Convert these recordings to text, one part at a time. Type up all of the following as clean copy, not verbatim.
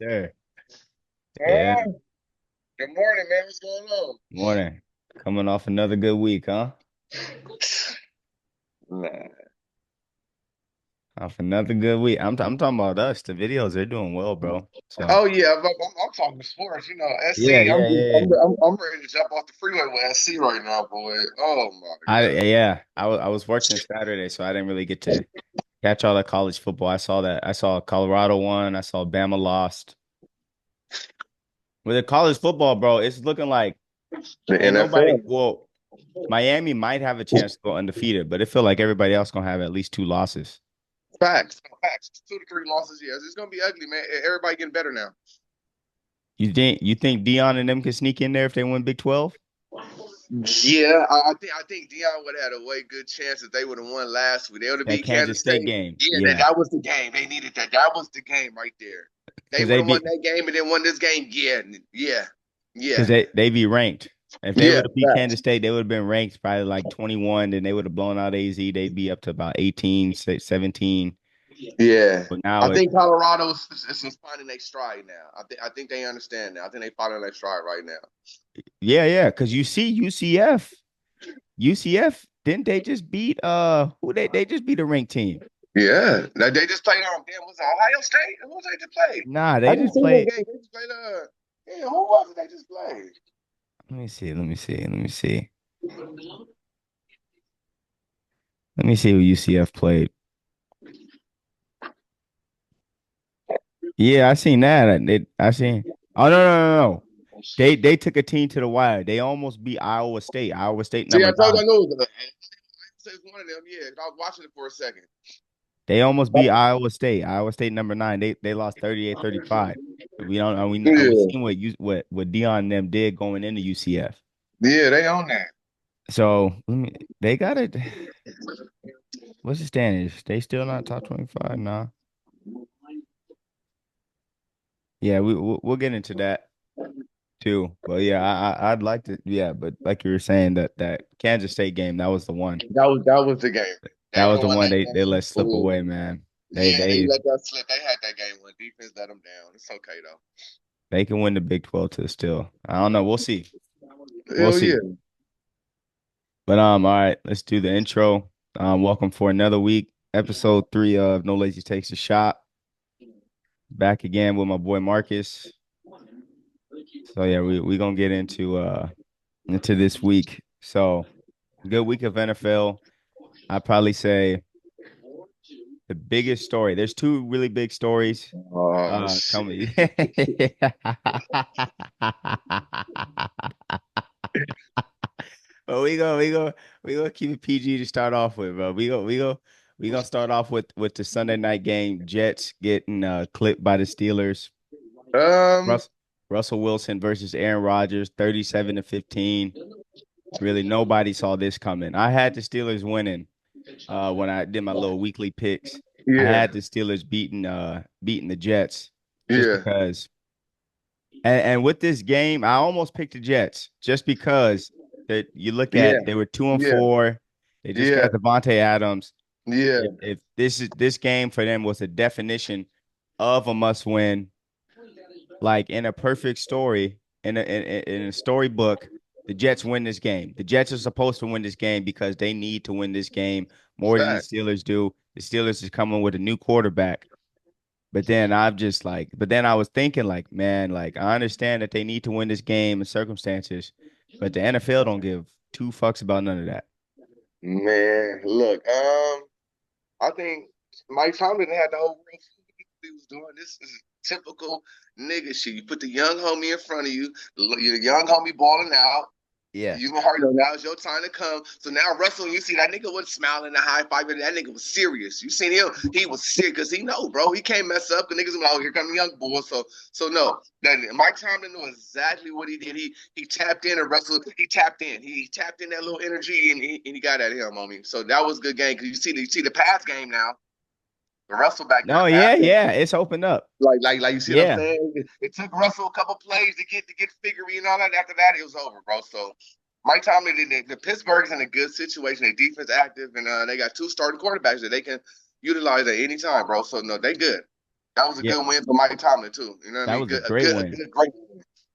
Sure. Yeah. Ah, good morning, man. What's going on? Morning. Coming off another good week, huh? Nah. Off another good week. I'm talking about us. The videos, they're doing well, bro. So Oh yeah, I'm talking sports. yeah, SC. yeah, yeah, yeah. I'm ready to jump off the freeway with SC right now, boy. Oh my God. I was working Saturday, so I didn't really get to catch all the college football. I saw that. I saw Colorado won. I saw Bama lost. With the college football, bro, it's looking like The ain't nobody. NFL. Well, Miami might have a chance to go undefeated, but it feel like everybody else gonna have at least two losses. Facts. Facts. 2 to 3 losses. Yes, it's gonna be ugly, man. Everybody getting better now. You think Dion and them can sneak in there if they win Big 12? Yeah, I think Dion would have had a way good chance if they would have won last week. They would have That beat Kansas Kansas State State. game. Yeah, that, Yeah. that was the game. They needed that. That was the game right there. They Because would they have won be that game and then won this game. Yeah, yeah, because yeah, they be ranked. If they yeah. would have beat Kansas Facts. State, they would have been ranked probably like 21, then they would have blown out AZ. They'd be up to about 18, 17. Yeah, But now I it think Colorado is finding their stride now. I think they understand now. I think they finding their stride right now. yeah, yeah. Because you see UCF. UCF, didn't they just beat who they just beat a ranked team? Yeah, they just played on. Damn, was it Ohio State? Who was they just played? Nah, I they didn't just see that played. game. They just played. Yeah, who was it? They just played. Let me see. Let me see. Let me see. Let me see who UCF played. Yeah, I seen that. I seen. Oh no, no, no, no. They took a team to the wire. They almost beat Iowa State. Iowa State See, number I told you I nine. knew it was. It's one of them. Yeah, 'cause I was watching it for a second. They almost beat Iowa State. Iowa State number nine. They lost 38-35. We don't we Yeah, seen what Dion and them did going into UCF. yeah, they own that. So they got it. What's the standings? They still not top 25? Nah. Yeah, we'll get into that too. But yeah, I'd like to. Yeah, but like you were saying that Kansas State game, that was the one. That was the game. That They would was have the won one that they game. let slip Ooh. away, man. They Yeah, they they let that slip. They had that game when defense let them down. It's okay though. they can win the Big 12 to still. I don't know. We'll see. We'll Hell yeah. see. But all right, let's do the intro. Welcome for another week, episode 3 of No Lazy Takes a Shot. Back again with my boy Marcus. So yeah, we gonna get into this week. So good week of NFL. I probably say the biggest story. There's two really big stories. Oh Coming. shit. But we gonna keep it PG to start off with, bro. We gonna start off with the Sunday night game. Jets getting clipped by the Steelers. Um, Russ, Russell Wilson versus Aaron Rodgers, 37-15. Really, nobody saw this coming. I had the Steelers winning when I did my little weekly picks. I yeah, had the Steelers beating the Jets just yeah, because. And with this game, I almost picked the Jets just because that you look yeah, at they were 2-4. They just yeah, got Devontae Adams. yeah, If this game for them was a definition of a must win, like in a perfect story, in a storybook, the Jets win this game. The Jets are supposed to win this game because they need to win this game more than the fact. Steelers do. The Steelers is coming with a new quarterback. But then I was thinking, like, man, like I understand that they need to win this game in circumstances, but the NFL don't give two fucks about none of that. Man, look, I think Mike Tomlin had the whole world fooled. He was doing this is typical nigga shit. You put the young homie in front of you, the young homie balling out. Yeah. You heard him. Now it's your time to come. So now Russell, you see that nigga was smiling and high five. That nigga was serious. You seen him? He was serious because he know, bro. He can't mess up. The niggas be like, oh, here come the young boy. So no. That Mike Tomlin knew exactly what he did. He tapped in and Russell. He tapped in. He tapped in that little energy and he got at him on me. So that was a good game because you see the pass game now. The Russell back there, No, the pass yeah, game. yeah. It's opened up. Like you see what I'm Yeah. saying? It took Russell a couple plays to get figure and all that. After that, it was over, bro. So Mike Tomlin, the Pittsburgh's in a good situation. Their defense active, and they got two starting quarterbacks that they can utilize at any time, bro. So no, they good. That was a Yeah, good win for Mike Tomlin too. You know what I that mean? was a great win. Great.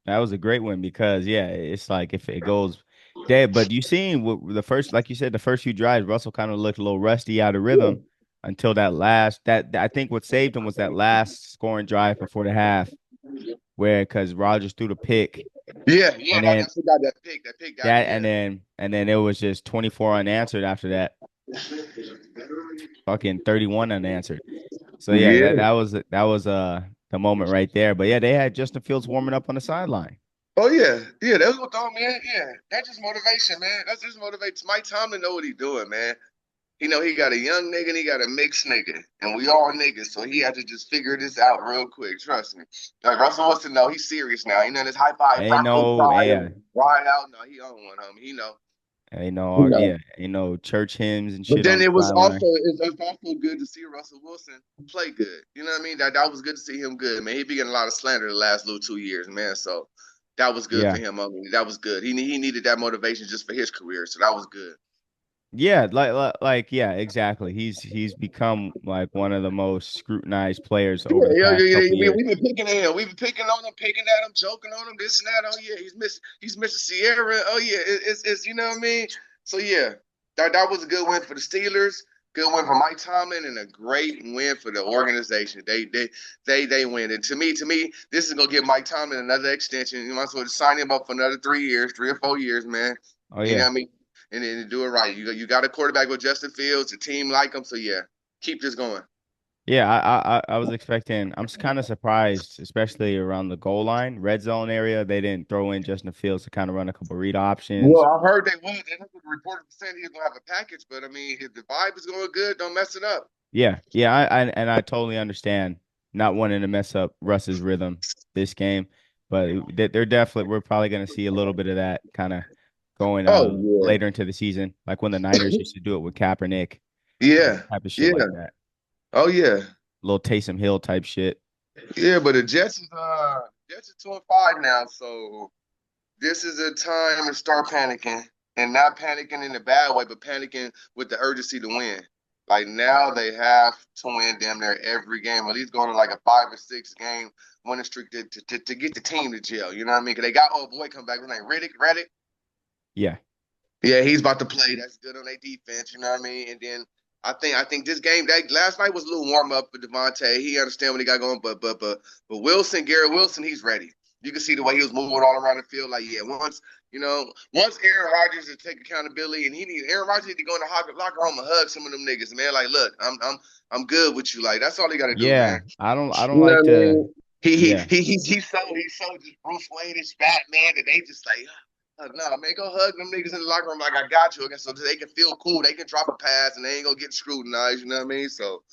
That was a great win because yeah, it's like if it goes dead, but you seen the first, like you said, the first few drives, Russell kind of looked a little rusty out of rhythm Yeah, until that last I think what saved him was that last scoring drive before the half, where because Rogers threw the pick yeah. and then That's what got that pick. That pick got him. that Yeah. and then it was just 24 unanswered after that, fucking 31 unanswered. So yeah, Yeah. that was the moment right there. But yeah, they had Justin Fields warming up on the sideline. Oh yeah. That's what though, man. Yeah, that's just motivation, man. That's just motivates Mike Tomlin know what he doing, man. He know he got a young nigga and he got a mixed nigga, and we all niggas, so he had to just figure this out real quick. Trust me. Like Russell wants to know he's serious now. You know this high five, Ain't Bronco no, pride, yeah, and ride out. No, he on one, homie. He know. ain't no, You know. yeah, ain't no church hymns and But shit then on the sideline. it's also good to see Russell Wilson play good. You know what I mean? That was good to see him good, man. He been getting a lot of slander the last little 2 years, man. So that was good for Yeah. him. I mean, that was good. He needed that motivation just for his career, so that was good. Yeah, yeah, exactly. He's become like one of the most scrutinized players over the past couple years. We've been picking at him. We've been picking on him, picking at him, joking on him, this and that. Oh yeah, he's Mr. Sierra. Oh yeah, it's you know what I mean. So yeah, that was a good win for the Steelers. Good win for Mike Tomlin and a great win for the organization. They win. And to me, this is gonna give Mike Tomlin another extension. You might as well just sign him up for another 3 years, 3 or 4 years, man. Oh You know yeah. what I mean? And then do it right. You got a quarterback with Justin Fields, a team like him. So yeah, keep this going. Yeah, I was expecting. I'm kind of surprised, especially around the goal line, red zone area. They didn't throw in Justin Fields to kind of run a couple read Well, options. I heard they would. They reported saying he's gonna have a package, but I mean, if the vibe is going good, don't mess it up. Yeah, and I totally understand not wanting to mess up Russ's rhythm this game, but they're definitely we're probably going to see a little bit of that kind of going Oh later into the season, like when the Niners used to do it with Kaepernick, yeah, type of shit yeah, like yeah. that, Oh yeah, little Taysom Hill type shit. yeah. But the Jets are 2-5 now, so this is a time to start panicking, and not panicking in a bad way, but panicking with the urgency to win. Like now, they have to win damn near every game, at least going to like a 5 or 6 game winning streak to get the team to jail. You know what I mean? Because they got old boy come back. His name Reddick. Yeah, Yeah, he's about to play. That's good on their defense. You know what I mean? And then I think this game that last night was a little warm up for Devontae. He understand what he got going, but Wilson, Garrett Wilson, he's ready. You can see the way he was moving all around the field. Like yeah, once Aaron Rodgers to take accountability, and Aaron Rodgers need to go in the locker room and hug some of them niggas, man. Like look, I'm good with you. Like that's all he got to do, yeah. man. I don't You know like what I to. mean? He he Yeah, he he's so just Bruce Wayne-ish Batman that they just like no, man, go hug them niggas in the locker room like I got you, so they can feel cool. They can drop a pass and they ain't gonna get scrutinized. You know what I mean? So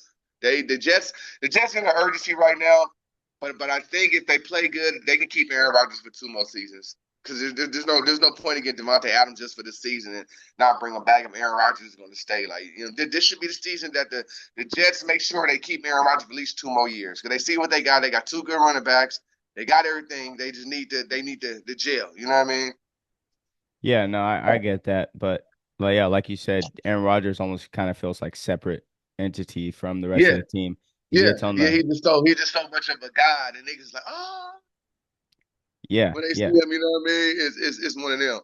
the Jets in the urgency right now, but I think if they play good, they can keep Aaron Rodgers for 2 more seasons. Because there's no point in getting Devontae Adams just for this season and not bring him back if Aaron Rodgers is going to stay. Like this should be the season that the Jets make sure they keep Aaron Rodgers for at least 2 more years because they see what they got. They got two good running backs. They got everything. They just need the jail. You know what I mean? yeah. No, I get that, but like yeah, like you said, Aaron Rodgers almost kind of feels like separate entity from the rest of Yeah, the team. He yeah, gets on yeah. the He's just so much of a god, and niggas like, oh, yeah, when they see yeah. him, you know what I mean? It's one of them.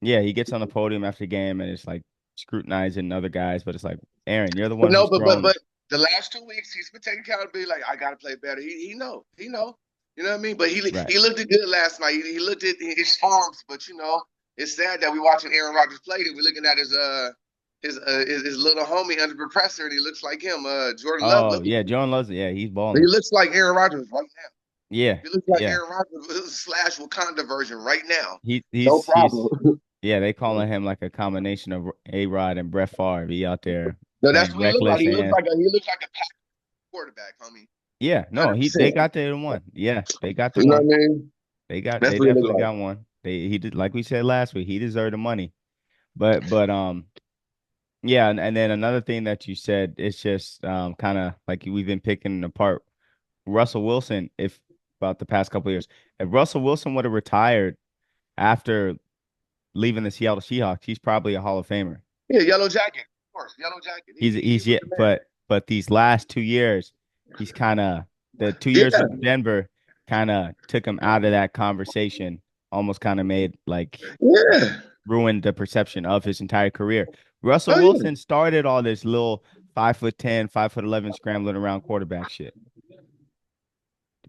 Yeah, he gets on the podium after the game and it's like scrutinizing other guys, but it's like, Aaron, you're the But one no, who's but but thrown. but the last 2 weeks he's been taking accountability. Like I gotta play better. He know. You know what I mean? But Right. he looked at good last night. He looked at his forms, but it's sad that we watching Aaron Rodgers play and we're looking at his little homie under the pressure, and he looks like him. Jordan Love Oh, look. yeah, Joan loves it. Yeah, he's He balling. looks like Aaron Rodgers right now. Yeah, He looks like yeah. Aaron Rodgers slash Wakanda version right now. He No he's problem. yeah, they calling him like a combination of A-Rod and Brett Favre. He out there No, that's playing what he looks like. reckless and He looks like a pack quarterback, homie. yeah, no, 100%. they got the one. Yeah, they got the You know one. what I mean? That's They what he definitely looks like. got one. He did like we said last week, he deserved the money. But yeah, and then another thing that you said, it's just kind of like we've been picking apart Russell Wilson if about the past couple of years. If Russell Wilson would have retired after leaving the Seattle Seahawks, he's probably a Hall of Famer. Yeah, yellow jacket, of course, yellow jacket. He He's was yet, the man. but these last 2 years, he's kind of. The 2 years Yeah, with Denver kind of took him out of that conversation, almost kind of made like yeah. ruined the perception of his entire career. Russell Oh yeah. Wilson started all this little 5'10", 5'11" scrambling around quarterback shit.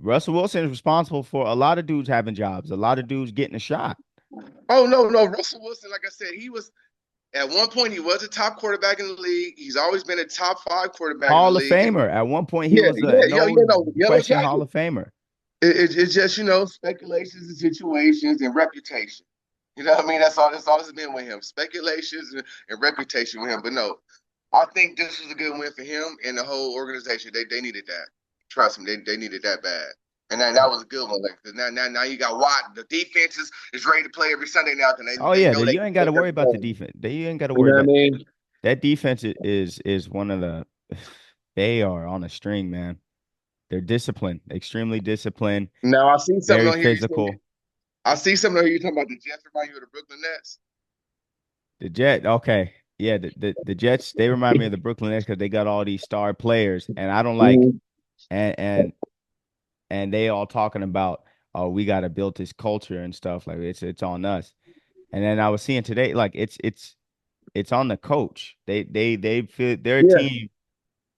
Russell Wilson is responsible for a lot of dudes having jobs, a lot of dudes getting a shot. Oh no, no. Russell Wilson, like I said, he was at one point he was a top quarterback in the league. He's always been a top five quarterback in the Hall of league. And Famer. At one point, he yeah, was a yeah, yeah, no yeah, no, yeah, no, question Hall exactly. of Famer. It's just speculations and situations and reputation. You know what I mean? That's all it's been with him. Speculations and reputation with him. But no, I think this was a good win for him and the whole organization. They needed that. Trust me, they needed that bad. And then that was a good one. Like now you got Watt. The defense is ready to play every Sunday now because Oh they yeah, know they you can ain't got play to worry every about the game. defense. You ain't got to You worry know what I about mean? that defense is one of the they are on a string, man. They're disciplined, extremely disciplined, Now I see something very on here. You told me physical. I see something on here. You talking about the Jets remind you of the Brooklyn Nets? Okay. Yeah, the Jets, they remind me of the Brooklyn Nets because they got all these star players, and I don't like Mhm. and and and they all talking about, oh, we got to build this culture and stuff, like it's on us. And then I was seeing today, like it's on the coach. They feel their Yeah, team,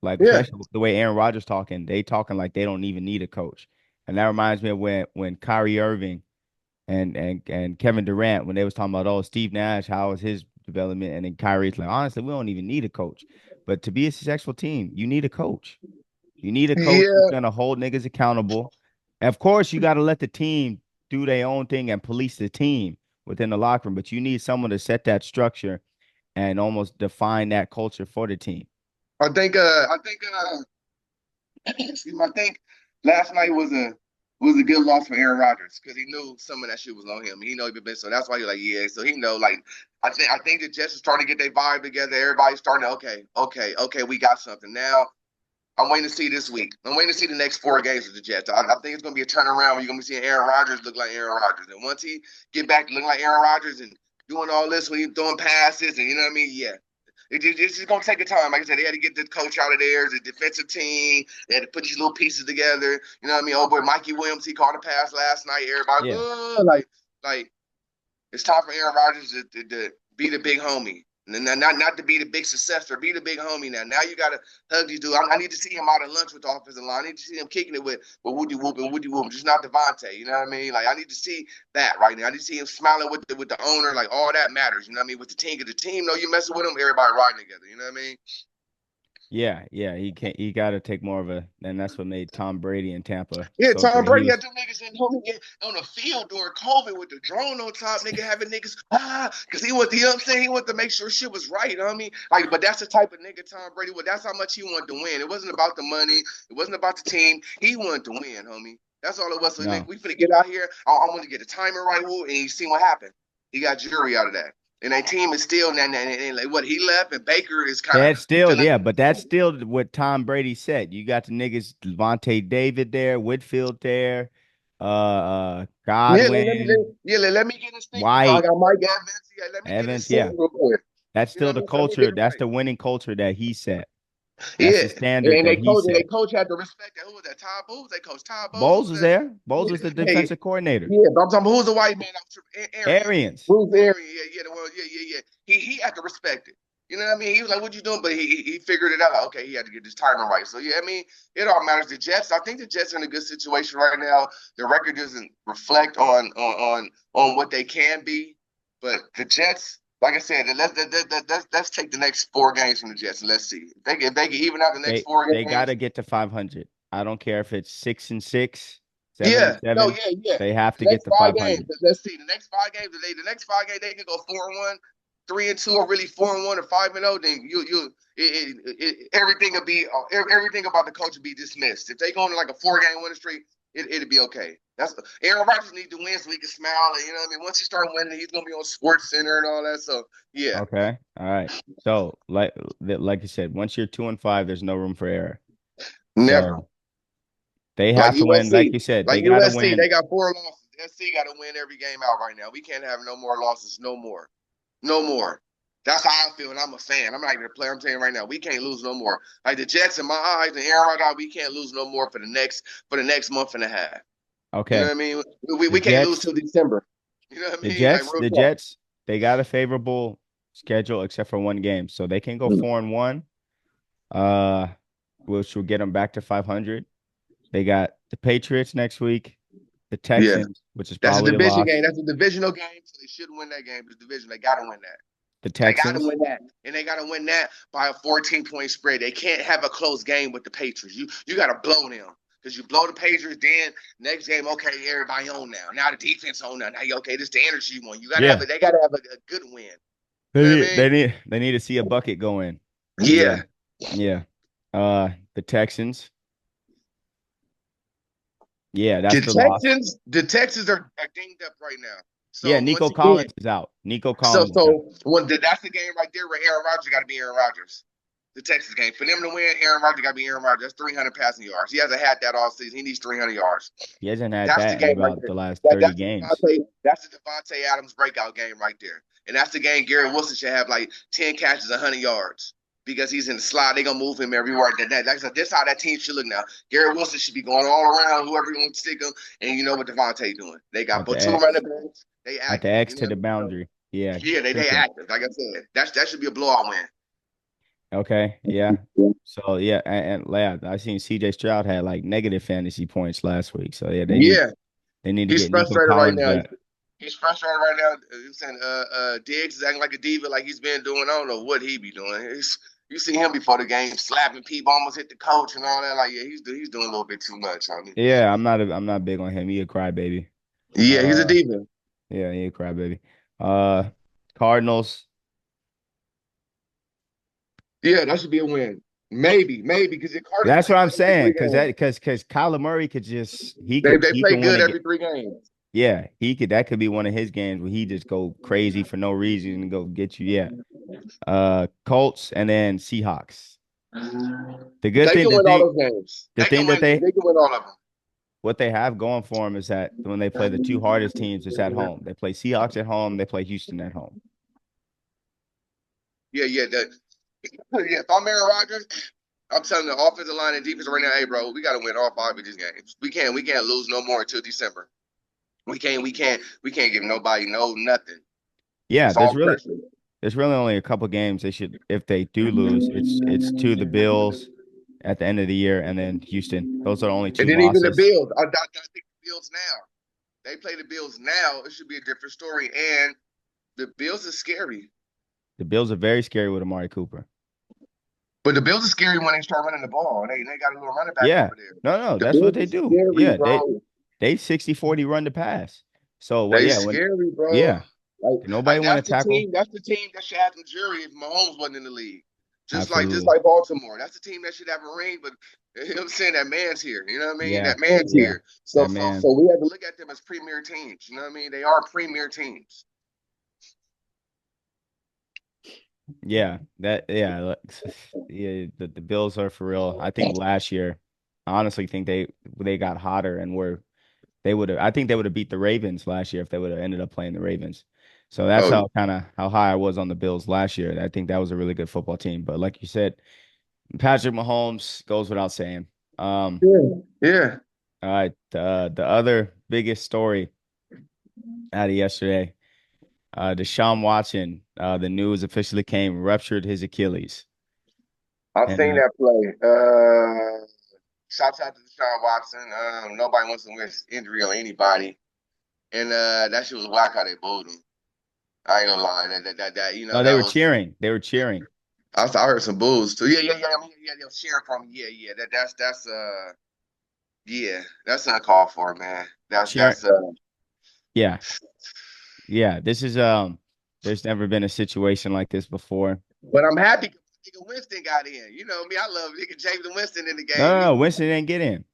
like yeah. especially the way Aaron Rodgers talking, they talking like they don't even need a coach. And that reminds me of when Kyrie Irving and Kevin Durant, when they was talking about, oh, Steve Nash, how was his development? And then Kyrie's like, honestly, we don't even need a coach. But to be a successful team, you need a coach. You need a coach who's Yeah, gonna hold niggas accountable. And of course, you got to let the team do their own thing and police the team within the locker room. But you need someone to set that structure and almost define that culture for the team. excuse me, I think last night was a good loss for Aaron Rodgers because he knew some of that shit was on him. He know he been so that's why he's like, yeah. So he know like I think the Jets are starting to get their vibe together. Everybody's starting to okay, we got something now. I'm waiting to see this week. I'm waiting to see the next 4 games of the Jets. I think it's going to be a turnaround where you're going to be seeing Aaron Rodgers look like Aaron Rodgers. And once he get back to looking like Aaron Rodgers and doing all this when he's throwing passes and you know what I mean, yeah, it's just gonna take a time. Like I said, they had to get the coach out of there, the defensive team. They had to put these little pieces together. You know what I mean? Oh boy, Mikey Williams, he caught a pass last night. Everybody, Yeah. like it's time for Aaron Rodgers to be the big homie. And not to be the big successor, be the big homie now. Now you got to hug these dudes. I need to see him out at lunch with the offensive line. I need to see him kicking it with Woody Whoop and Woody Whoop, just not Devontae. You know what I mean? Like I need to see that right now. I need to see him smiling with the owner. Like all that matters. You know what I mean? With the team, because the team know you messing with them, everybody riding together. You know what I mean? Yeah. He can't. He got to take more of a, and that's what made Tom Brady in Tampa Yeah, so Tom great. He Brady had was them niggas in on the field during COVID with the drone on top, nigga having niggas because he was, you know what I'm saying? He wanted to make sure shit was right, you know what I mean? Like, but that's the type of nigga Tom Brady was. That's how much he wanted to win. It wasn't about the money, it wasn't about the team. He wanted to win, homie. That's all it was. So nigga, no. we finna get out here. I want to get a timer right, and you see what happened. He got jury out of that. And that team is still and like what he left, and Baker is kind of That's still, feeling. yeah, but that's still what Tom Brady said. You got the niggas Devontae David there, Whitfield there, Yeah, let me Godwin, let me get his thing. I White, got Mike Evans. Yeah, let me get his Evans. thing Yeah, real quick. that's You know still what I the mean? So let me get culture. it That's right. the winning culture that he set. That's Yeah, the standard and that he they set. coach had to respect that. Who was that? Todd Bowles. They coach Todd Bowles. Who Bowles was was that? there. Bowles was Yeah, the hey, defensive coordinator. yeah. But I'm talking about who's the white man? Arians. Arians. Bruce Arians. Yeah, the one. Yeah. He had to respect it. You know what I mean? He was like, "What you doing?" But he figured it out. Like, okay, he had to get his timing right. So yeah, I mean, it all matters. The Jets. I think the Jets are in a good situation right now. The record doesn't reflect on what they can be, but the Jets. Like I said, let's take the next 4 games from the Jets and let's see if they can even out the next They four they got games. to get to 500. I don't care if it's 6-6, seven and Yeah, no, seven. yeah. They have The to get next to 5 games, 500. let's see. The next 5 games, they can go 4-1, 3-2, or really 4-1 or 5-0. Then everything will be everything about the coach will be dismissed. If they go on like a 4 game winning streak, it'll be okay. That's Aaron Rodgers needs to win so he can smile. And, you know what I mean? Once he start winning, he's gonna be on Sports Center and all that. So yeah, Okay. All right. So like you said, once you're 2-5, there's no room for error. never. So they Like have to win. Like USC, you said, like they got to USC, win. they got 4 losses. SC got to win every game out right now. We can't have no more losses. No more. No more. That's how I feel, and I'm a fan. I'm not even a player. I'm telling you right now, we can't lose no more. Like the Jets in my eyes and Aaron Rodgers, we can't lose no more for the next month and a half. You know Okay. what I mean? The We can't lose Jets, till December. You know what I the mean? Like Jets, real the talk. Jets, they got a favorable schedule except for one game. So they can go 4-1, uh, which will get them back to 500. They got the Patriots next week, the Yeah, Texans, which is that's a probably a division loss. game. That's a divisional game, so they should win that game. It's division. They got to win that. The They got to Texans. win that, and they got to win that by a 14-point spread. They can't have a close game with the Patriots. You got to blow them because you blow the Patriots. Then next game, okay, everybody on now. Now the defense on now. Now okay, this is the energy one. You got to have Yeah. it. They got to have a good win. You They know what I need mean? they need to see a bucket go in. Yeah. Yeah. Yeah. The Texans. Yeah, that's The the loss. Texans are dinged up right now. Yeah, So once Nico again, Collins is out. Nico so Collins is out. so when that's the game right there where Aaron Rodgers got to be Aaron Rodgers. The Texas game. For them to win, Aaron Rodgers got to be Aaron Rodgers. That's 300 passing yards. He hasn't had that all season. He needs 300 yards. He hasn't had That's the that in game right about there. the last 30 games. That's the Devontae Adams breakout game right there. And that's the game Garrett Wilson should have like 10 catches, 100 yards. Because he's in the slot, they're gonna move him everywhere. That's how that team should look now. Garrett Wilson should be going all around, whoever you want to stick him. And you know what Devontae doing? They got At the but two X. running backs. They At the active. X You to know the what I mean? So, boundary. Yeah, yeah, they tricking. active. Like I said, that should be a blowout win. Okay, yeah. So yeah, yeah, I seen CJ Stroud had like negative fantasy points last week. So yeah, Yeah, they need to he's get Nico frustrated right Collins now. back. He's frustrated right now. He's saying Diggs is acting like a diva, like he's been doing. I don't know what he be doing. You see him before the game slapping people, almost hit the coach and all that. Like, yeah, he's doing a little bit too much. I mean, Yeah, I'm not big on him. He a crybaby. yeah, he's a Uh diva. yeah, he a crybaby. Uh Cardinals. Yeah, that should be a win. Maybe because the Cardinals That's play what I'm good every saying. three Cause games. Kyler Murray could just They he play can win good a game. every 3 games. Yeah, that could be one of his games where he just go crazy for no reason and go get you. Yeah. Colts and then Seahawks. The good They thing can the win all thing those games. the thing that They can win all of them. what they have going for them is that when they play the two hardest teams, it's at home. They play Seahawks at home, they play Houston at home. Yeah, yeah. If I'm Aaron Rodgers, I'm telling the offensive line and defense right now, hey, bro, we got to win all 5 of these games. We can't lose no more until December. We can't give nobody no nothing. Yeah, It's all pressure. there's really only a couple games they should if they do lose, it's to the Bills at the end of the year and then Houston. Those are the only And two then even the losses. Bills, I think the Bills now. They play the Bills now. It should be a different story. And the Bills is scary. The Bills are very scary with Amari Cooper. But the Bills are scary when they start running the ball. They got a little running back Yeah. over there. No, The that's what Bills they is do. scary, Yeah, bro. they 60-40 run the pass. So what They yeah, when scary, bro. yeah, Like, nobody like want to that's the tackle. team. That's the team that should have the jury if Mahomes wasn't in the league. Just Absolutely. like Baltimore. That's the team that should have a ring. But you know what I'm saying, that man's here. You know what I mean? Yeah. That man's Yeah. here. That man. So we have to look at them as premier teams. You know what I mean? They are premier teams. Yeah. Yeah, the Bills are for real. I think last year, I honestly think they got hotter and were they would have I think they would have beat the Ravens last year if they would have ended up playing the Ravens. So that's Oh how kind of how high I was on the Bills last year. I think that was a really good football team. But like you said, Patrick Mahomes goes without saying. yeah, yeah. All right, the other biggest story out of yesterday, Deshaun Watson, the news officially came, ruptured his Achilles. I've And seen that play. Shouts out to Deshaun Watson. Nobody wants to wish injury on anybody, and that shit was whack how they booed him. I ain't gonna lie. no, they That were was. cheering. They were cheering. I heard some boos too. Yeah. I mean, yeah, they were cheering for me. Yeah. Yeah, that's uncalled for, man. Cheering. Yeah. Yeah. This is there's never been a situation like this before. But I'm happy nigga Winston got in. You know me, I love nigga James Winston in the No, game. no, no. Winston didn't get in.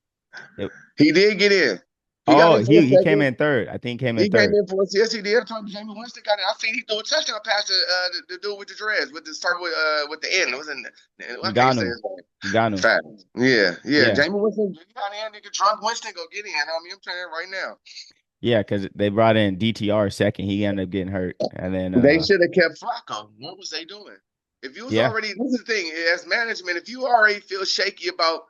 It- He did get in. He got oh, in for a he came second. in third. I think he came in He came third. in for us. Yes, he did. I told you, James Winston got in. I seen he threw a touchdown pass to the dude with the dreads, with the start with the end. It was in. I can't say Ngannou. his name. Ngannou. Fact. Yeah. Yeah. Jamie Winston, you got in, nigga. Drunk Winston, go get in. I mean, I'm telling you right now. Yeah, because they brought in DTR second. He ended up getting hurt. And then They should have kept Flacco. What was they doing? If you was yeah. already, this is the thing, as management, if you already feel shaky about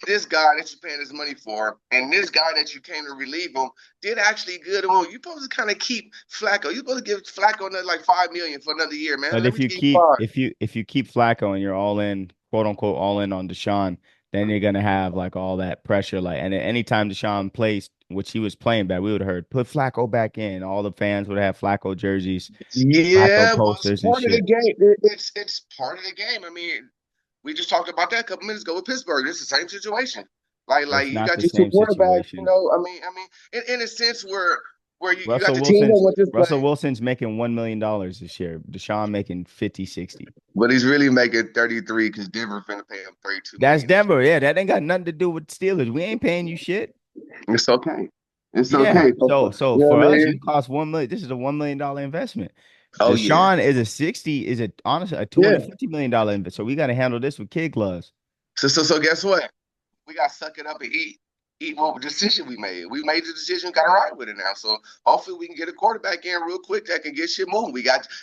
this guy that you're paying his money for, and this guy that you came to relieve him did actually good, well, you're supposed to kind of keep Flacco. You're supposed to give Flacco another like $5 million for another year, man. But Let if me you get you keep five. if you keep Flacco and you're all in, quote unquote, all in on Deshaun, then you're gonna have like all that pressure. Like, and anytime Deshaun plays, which he was playing bad, we would have heard put Flacco back in. All the fans would have Flacco jerseys, Flacco Yeah, well, it's posters and part of the shit. game. It's part of the game. I mean, we just talked about that a couple minutes ago with Pittsburgh. It's the same situation. Like It's you not got the your two same quarterbacks. situation. I mean, in a sense where you got Russell the team that Wilson's went this way, Russell Wilson's making $1 million this year. Deshaun making 50, 60. but he's really making 33 because Denver finna pay him 32 That's million this Denver. year. Yeah, that ain't got nothing to do with Steelers. We ain't paying you shit. It's okay. It's Yeah. okay. So You know for what I us, mean? you cost 1 million. This is a $1 million investment. Oh yeah, Deshaun is a 60, is a honestly a yeah. $250 million investment. So we got to handle this with kid gloves. So guess what? We got to suck it up and eat what decision we made. We made the decision, got to ride with it now. So hopefully we can get a quarterback in real quick that can get shit moving.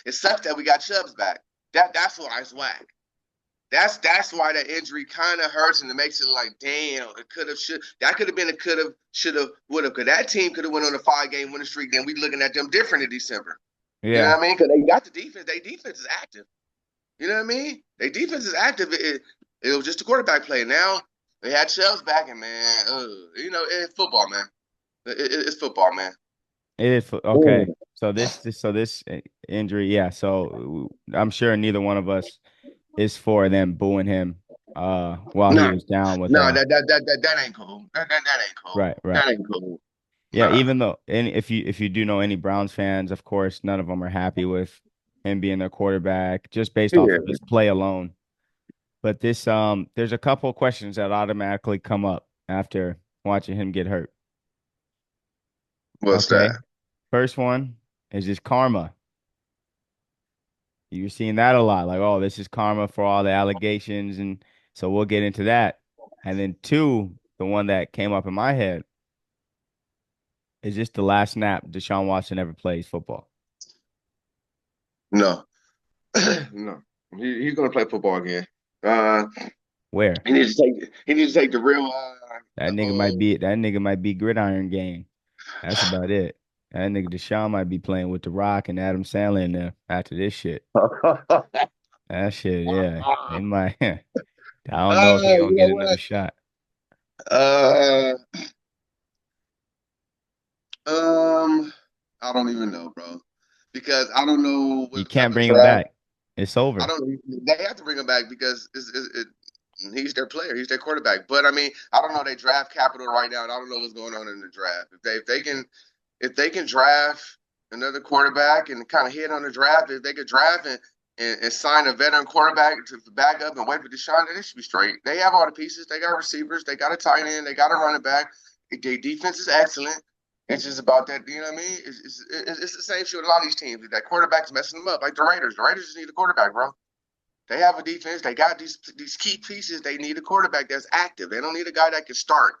It sucks that we got Chubbs back. That's why it's whack. That's why that injury kind of hurts and it makes it like, damn, it could have should that could have been a could have, should have, would have. Cause that team could have went on a 5 game winning streak. Then we looking at them different in December. You know Yeah. what I mean? Because they got the defense. Their defense is active. You know what I mean? Their defense is active. It was just a quarterback play. Now they had Chubbs back, and man, it's football, man. It's football, man. It is okay. Ooh. So this injury, yeah. So I'm sure neither one of us is for them booing him while he No, was down with no, that ain't cool. That ain't cool. right, right. That ain't cool. Yeah, Nah. even though and if you do know any Browns fans, of course, none of them are happy with him being their quarterback just based off of Yeah. his play alone. But there's a couple of questions that automatically come up after watching him get hurt. What's Okay. that? First one is just karma. You're seeing that a lot. Like, oh, this is karma for all the allegations, and so we'll get into that. And then two, the one that came up in my head is just the last snap Deshaun Watson ever plays football. No, no. He's gonna play football again. Uh, Where? he needs to take the real That the nigga might be that nigga might be gridiron game. That's about it. That nigga Deshaun might be playing with The Rock and Adam Sandler in there after this shit. That shit, yeah. They might. I don't know if he gonna you know get another what? shot. Uh, I don't even know, bro, because I don't know You what type can't of bring him draft. back. It's I over. don't. They have to bring him back because he's their player. He's their quarterback. But I mean, I don't know. They draft capital right now, and I don't know what's going on in the draft. If they can draft another quarterback and kind of hit on the draft, if they could draft and sign a veteran quarterback to back up and wait for Deshaun, then it should be straight. They have all the pieces. They got receivers. They got a tight end. They got a running back. Their defense is excellent. It's just about that, you know what I mean? It's the same shit with a lot of these teams. That quarterback's messing them up, like the Raiders. The Raiders just need a quarterback, bro. They have a defense. They got these key pieces. They need a quarterback that's active. They don't need a guy that can start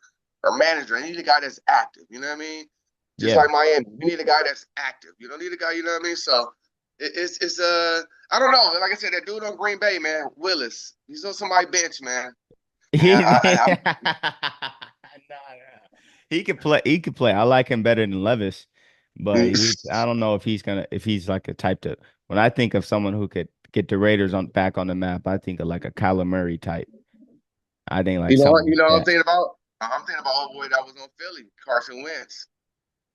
or manager. They need a guy that's active. You know what I mean? Just Yeah. like Miami, you need a guy that's active. You don't need a guy. You know what I mean? So it's I don't know. Like I said, that dude on Green Bay, man, Willis. He's on somebody's bench, man. And He, I Nah, he could play. He could play. I like him better than Levis, but I don't know if he's like a type to. When I think of someone who could get the Raiders on back on the map, I think of like a Kyler Murray type. I think like you know what something you like know what I'm that. thinking about? I'm thinking about old boy that was on Philly, Carson Wentz.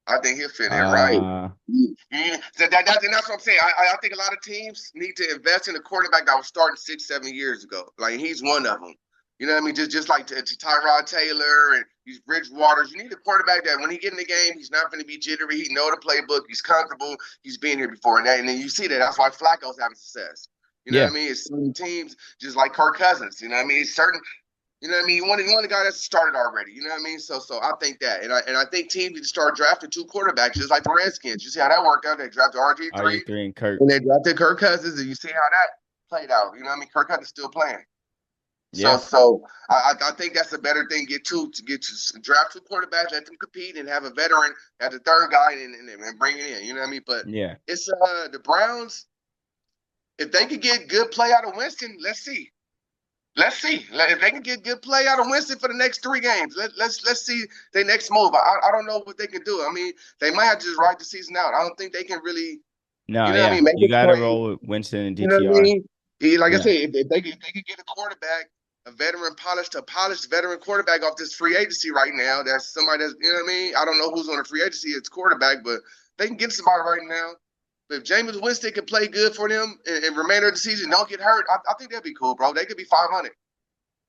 I think he'll fit in right. Uh, Yeah. That's what I'm saying. I think a lot of teams need to invest in a quarterback that was starting 6, 7 years ago. Like he's one of them. You know what I mean? Just like to Tyrod Taylor and these Bridgewaters. You need a quarterback that when he get in the game, he's not going to be jittery. He know the playbook. He's comfortable. He's been here before, and then you see that. That's why Flacco's having success. You know what yeah, I mean? It's certain teams just like Kirk Cousins. You know what I mean? It's certain you know what I mean? You want a guy that's started already. You know what I mean? So I think that, and I think teams need to start drafting two quarterbacks, just like the Redskins. You see how that worked out? They drafted RG3 RG3 and Kurt. and they drafted Kirk Cousins, and you see how that played out. You know what I mean? Kirk Cousins is still playing. Yeah. So I think that's a better thing. Draft two quarterbacks, let them compete, and have a veteran as the third guy, and bring it in. You know what I mean? But Yeah. it's the Browns. If they could get good play out of Winston, let's see. Let's see if they can get good play out of Winston for the next 3 games. Let's see their next move. I don't know what they can do. I mean, they might have to just ride the season out. I don't think they can really, No, what I yeah. mean, make You a got to trade. roll with Winston and You know what I DTR. mean? Like I Yeah. said, if they could get a quarterback, a polished veteran quarterback off this free agency right now, that's somebody that's what I mean. I don't know who's on the free agency. It's quarterback, but they can get somebody right now. But if Jameis Winston can play good for them and remainder of the season, don't get hurt, I think that'd be cool, bro. They could be 500.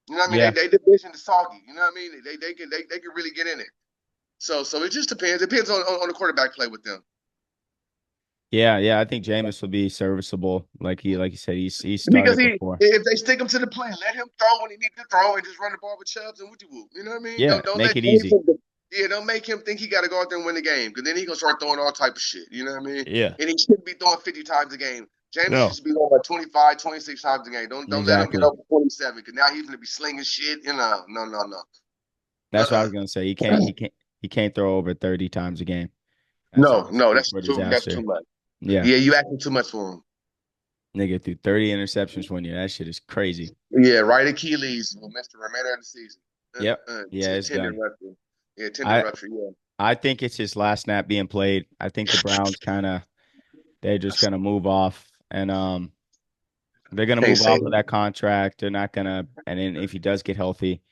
You know what I mean? Yeah. They division is soggy. You know what I mean? They can really get in it. So it just depends. It depends on the quarterback play with them. Yeah. Yeah. I think Jameis will be serviceable. Like you said, he's Because started before. if they stick him to the plan, let him throw when he needs to throw, and just run the ball with Chubbs and Woody Woo. You know what I mean? Yeah. Don't Make let it James. easy. Yeah, don't make him think he got to go out there and win the game, because then he gonna start throwing all type of shit. You know what I mean? Yeah. And he shouldn't be throwing 50 times a game. James No. should be throwing like 25, 26 times a game. Don't let him get Exactly. over 27, because now he's gonna be slinging shit. No. That's what I was gonna say. He can't. Uh-uh. He can't throw over 30 times a game. That's a No, recipe that's for too disaster. much. Yeah. Yeah, you asking too much for him. Nigga threw 30 interceptions one year. That shit is crazy. Yeah, right Achilles will miss the remainder of the season. Yep. Yeah, it's Tendon done. rupture. Yeah, tendon I rupture. Yeah. I think it's his last snap being played. I think the Browns kind of they're just gonna move off and they're gonna Can't move say off of that. that contract. They're not gonna and then if he does get healthy,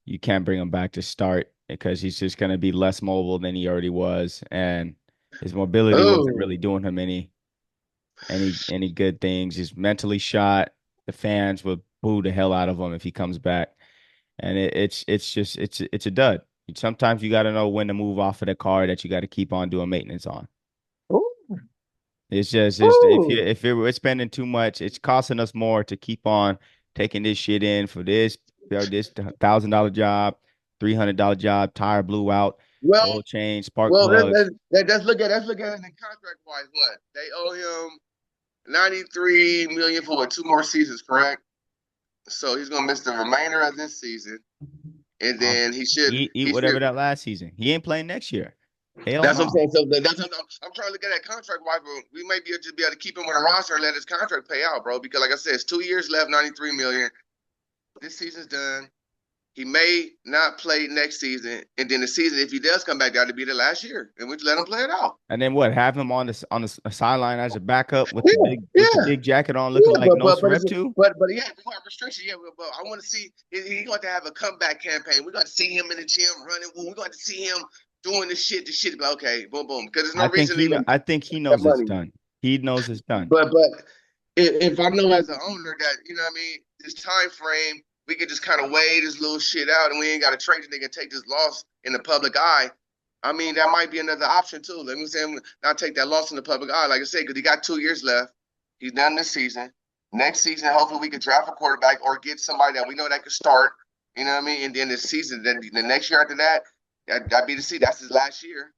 you can't bring him back to start because he's just gonna be less mobile than he already was, and his mobility wasn't Oh, really doing him any good things. He's mentally shot. The fans will boo the hell out of him if he comes back, and it's just it's a dud. Sometimes you got to know when to move off of the car that you got to keep on doing maintenance on. ooh, It's ooh. if we're spending too much, it's costing us more to keep on taking this shit in for this $1,000 job, $300 job, tire blew out, Well, oil change, spark well, plugs. let's look at it in contract wise. What they owe him 93 million for 2 more seasons, correct? So he's gonna miss the remainder of this season, and Um, then he should eat he whatever should that last season. He ain't playing next year. Hell That's what I'm no. saying. So that's what I'm trying to look at that contract wise, bro. We might just be able to keep him on a roster and let his contract pay out, bro. Because like I said, it's 2 years left, 93 million. This season's done. He may not play next season, and then the season, if he does come back, got to be the last year, and we just let him play it out. And then what? Have him on the sideline as a backup with Yeah, the yeah, big jacket on, looking yeah. like But no but but rep it's, too. but yeah, we got restrictions. Yeah, but I want to see he got to have a comeback campaign. We got to see him in the gym running. We got to see him doing the shit. The shit. Like, okay, boom, boom. Because there's no reason to even I think he that knows it's money. done. He knows it's done. But if I know as an owner that what I mean, this time frame we could just kind of weigh this little shit out, and we ain't got to trade it. They can take this loss in the public eye. I mean, that might be another option too. Let me say, not take that loss in the public eye, like I said, because he got 2 years left. He's done this season. Next season, hopefully, we could draft a quarterback or get somebody that we know that could start. You know what I mean? And then this season, then the next year after that, that'd be the season. That's his last year.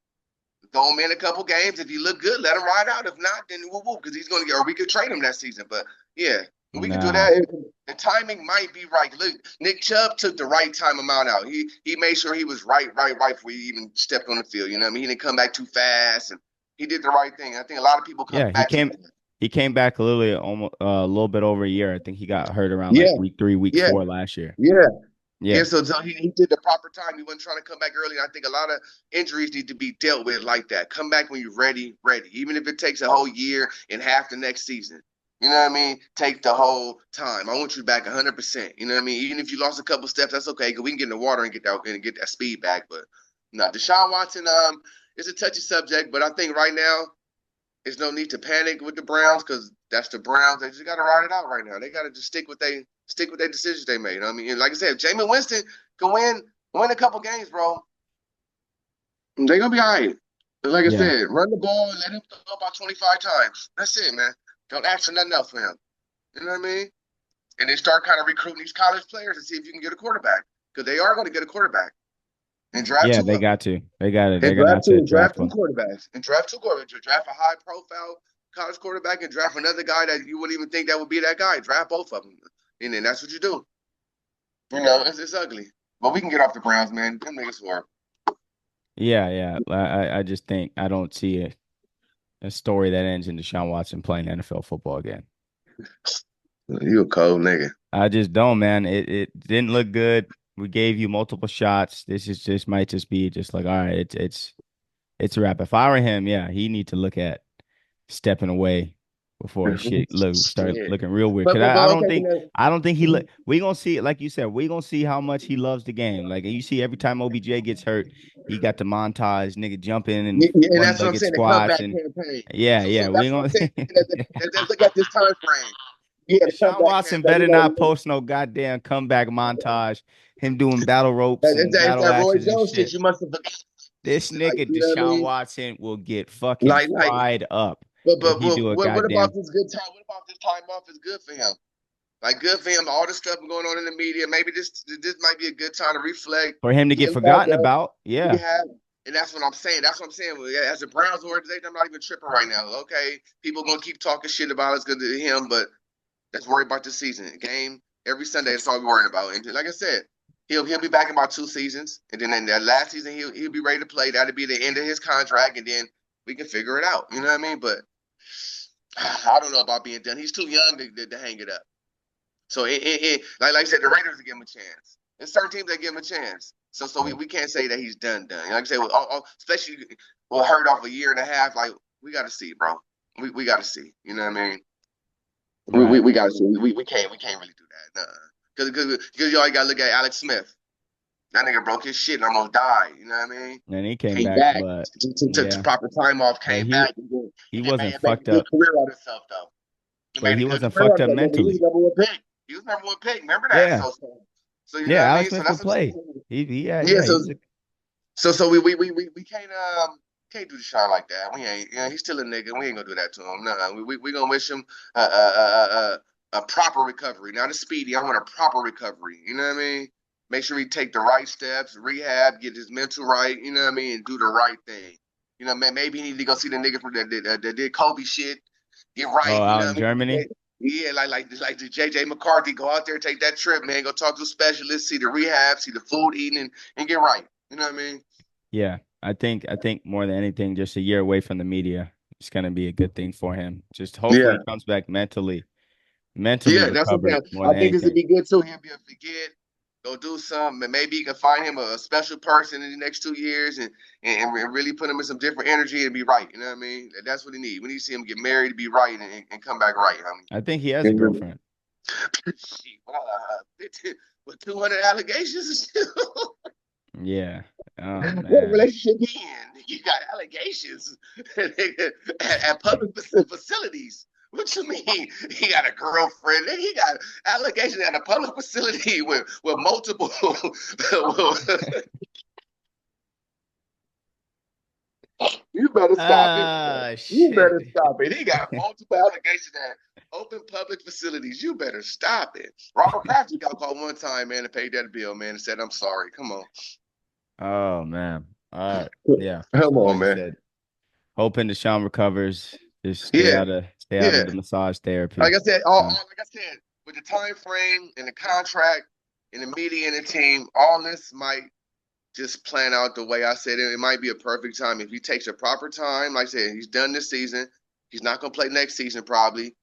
Throw him in a couple games. If he look good, let him ride out. If not, then woo woo, because he's going to get, or we could trade him that season. But yeah, we could do Nah. that. The timing might be right. Look, Nick Chubb took the right time amount out. He made sure he was right before he even stepped on the field. You know what I mean? He didn't come back too fast, and he did the right thing. I think a lot of people come Yeah, back from that. he came back literally almost a little bit over a year. I think he got hurt around like Yeah, week 3, week yeah, 4 last year. yeah. Yeah, Yeah. so he did the proper time. He wasn't trying to come back early. And I think a lot of injuries need to be dealt with like that. Come back when you're ready. Even if it takes a whole year and half the next season. You know what I mean? Take the whole time. I want you back 100%. You know what I mean? Even if you lost a couple steps, that's okay because we can get in the water and get that speed back. But no, Deshaun Watson, is a touchy subject. But I think right now there's no need to panic with the Browns because that's the Browns. They just got to ride it out right now. They got to just stick with their decisions they made. I mean, and like I said, if Jameis Winston can win a couple games, bro, they're gonna be all right. But like I Yeah. said, run the ball and let him throw about 25 times. That's it, man. Don't ask for nothing else for him. You know what I mean? And then start kind of recruiting these college players and see if you can get a quarterback because they are going to get a quarterback and draft Yeah, two they of them. got to. They got it. They're And gonna have to draft draft two one. quarterbacks. And draft two quarterbacks. Draft a high profile college quarterback and draft another guy that you wouldn't even think that would be that guy. Draft both of them. And then that's what you do. It's ugly. But we can get off the Browns, man. Them niggas were. Yeah, yeah. I just think I don't see a story that ends in Deshaun Watson playing NFL football again. You a cold nigga. I just don't, man. It didn't look good. We gave you multiple shots. This might just be just like, all right, it's a wrap. If I were him, yeah, he need to look at stepping away before shit start Shit. looking real weird. But Cause but I but don't okay, think he look. We gonna see it, like you said. We gonna see how much he loves the game. Like you see, every time OBJ gets hurt, he got the montage, nigga jumping and and one that's what I'm legged saying. The squats comeback and campaign. yeah, So yeah. We that's what I'm gonna. saying. Let's look at this time frame. Yeah, the Deshaun comeback Watson campaign. better not post no goddamn comeback montage. Him doing battle ropes and It's battle that Roy axes and Jones shit. shit. You must have forgotten. This Like, nigga you know what I Deshaun mean? Watson will get fucking Like, fried up but if but, he but do a what about goddamn. this good time? What about this time off is good for him? Like, good for him. All the stuff going on in the media. Maybe this might be a good time to reflect, For him to get get back forgotten up, about. Yeah. rehab. And that's what I'm saying. That's what I'm saying. As a Browns organization, I'm not even tripping right now. Okay, people gonna keep talking shit about us because of him, but let's worry about the season game every Sunday. That's all we're worrying about. And like I said, he'll be back in about 2 seasons, and then in that last season he'll be ready to play. That'll be the end of his contract, and then we can figure it out. You know what I mean? But I don't know about being done. He's too young to hang it up. So like I said, the Raiders will give him a chance. There's certain teams that give him a chance. So we can't say that he's done. Like I said, especially we'll hurt off a year and a half. Like we got to see, bro. We got to see. You know what I mean? We we, Right. we got to see. We can't really do that. Because you always got to look at Alex Smith. That nigga broke his shit and almost died. You know what I mean? And he came Came back, back. but Took yeah. proper time off. But Came back and he then wasn't made a fucked good up. career out of himself though. He But made a he good wasn't career out fucked of up himself. He was mentally. number one pick. He was number one pick. Remember that? Yeah. So you know Yeah. what I Alex mean. So Smith that's could what I'm play. saying. Yeah, Yeah. he was a So we can't do the shot like that. We ain't. He's still a nigga. We ain't gonna do that to him. No. We gonna wish him a proper recovery, not a speedy. I want a proper recovery. You know what I mean? Make sure he take the right steps, rehab, get his mental right. You know what I mean, and do the right thing. You know, maybe he need to go see the nigga from that did Kobe shit. Get right. oh, You out know in what I mean? Germany. Yeah, like the JJ McCarthy, go out there, take that trip, man. Go talk to a specialist, see the rehab, see the food eating, and get right. You know what I mean? Yeah. I think more than anything, just a year away from the media. It's gonna be a good thing for him. Just hopefully Yeah. he comes back mentally Yeah, that's what I'm recovered saying. more I than think this would anything. be good too. He'll be able to get, go do something, and maybe he can find him a special person in the next 2 years and really put him in some different energy and be right. You know what I mean? That's what he needs. We need to see him get married to be right and come back right, I think he has a honey. girlfriend. With 200 allegations, Yeah. Oh what man. relationship he in? You got allegations at public facilities. What you mean? He got a girlfriend. He got allegations at a public facility with multiple. You better stop it. Ah, You shit. better stop it. He got multiple allegations at open public facilities. You better stop it. Robert Kraft got called one time, man, and paid that bill, man, and said, "I'm sorry." Come on. Oh man. Yeah. Come So on, like you man. said, hoping Deshaun recovers. Just Yeah, stay out of yeah. the massage Like therapy. I said, like I said, with the time frame and the contract and the media and the team, all this might just plan out the way I said it. It might be a perfect time if he takes a proper time. Like I said, he's done this season. He's not gonna play next season probably,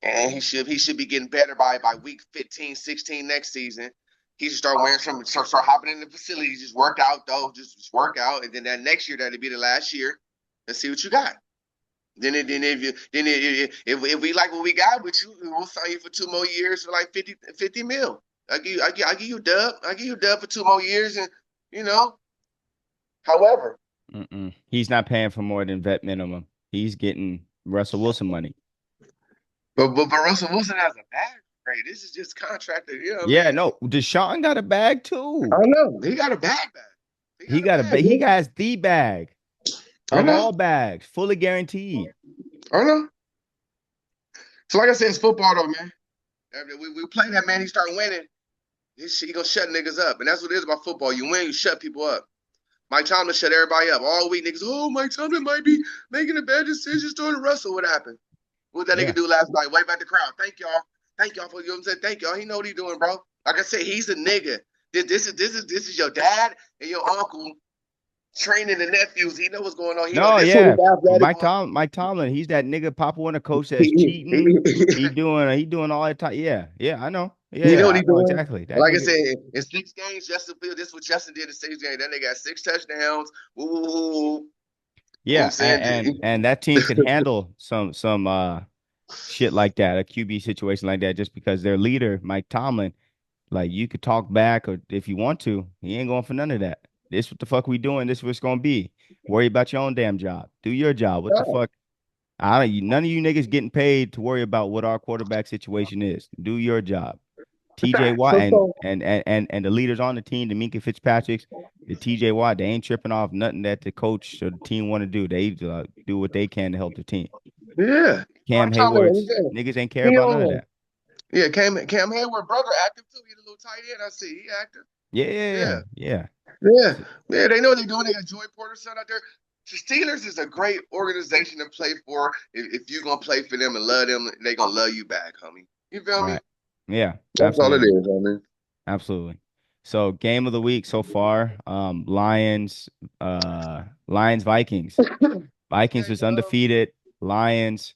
and he should be getting better by week 15, 16 next season. He should start wearing start hopping in the facility. Just work out though, just work out, and then that next year that'll be the last year. Let's see what you got. If we like what we got with you, we'll sign you for 2 more years for like 50 mil. I give you dub. I give you dub for 2 more years, and you know. However, Mm-mm. He's not paying for more than vet minimum. He's getting Russell Wilson money. but Russell Wilson has a bag rate. This is just contracted. You know what I Yeah, mean? no, Deshaun got a bag I too. know he got a bag. He He got a got a bag. bag. He Man. has the bag I of know. all bags, fully guaranteed. I know. So like I said, it's football though, man. We play that man. He start winning. He gonna shut niggas up, and that's what it is about football. You win, you shut people up. Mike Tomlin shut everybody up all week. Niggas, oh, Mike Tomlin might be making a bad decision during Russell. What happened? What that Yeah. nigga do last night? Wave at the crowd. Thank y'all. Thank y'all for you know what I'm saying. Thank y'all. He know what he doing, bro. Like I said, he's a nigga. This is your dad and your uncle training the nephews. He know what's going on. He know No, this who yeah. the athletic one. Mike Tomlin, he's that nigga Papa want a coach that's he cheating. He doing all that time. Yeah, yeah, I know. know Yeah, what I he know doing. exactly. That Like I nigga. said, in 6 games, Justin Field. This is what Justin did in 6 games. That nigga got 6 touchdowns. Woo, woo, woo, woo. You know what I'm Yeah, saying? and that team can handle some shit like that, a QB situation like that, just because their leader, Mike Tomlin, like you could talk back or if you want to, he ain't going for none of that. This what the fuck we doing? This what it's gonna be. Worry about your own damn job. Do your job. What the fuck? I don't. None of you niggas getting paid to worry about what our quarterback situation is. Do your job. TJ Fact. Watt So, and so the leaders on the team, the Minka Fitzpatricks, the TJ Watt, they ain't tripping off nothing that the coach or the team want to do. They do what they can to help the team. yeah, Cam Mike Tomlin, Hayward's niggas ain't care he about none of on. that. Yeah, Cam Hayward brother active too. He a little tight end. I see he active. Yeah, yeah, Yeah, yeah, yeah. yeah, So, yeah. They know what they're doing. They got Joey Porter's son out there. The Steelers is a great organization to play for. If you're gonna play for them and love them, they gonna love you back, homie. You feel me? right. Yeah, That's all it absolutely. is, homie. Absolutely. So game of the week so far, Lions Vikings. Vikings Okay. was undefeated. Lions,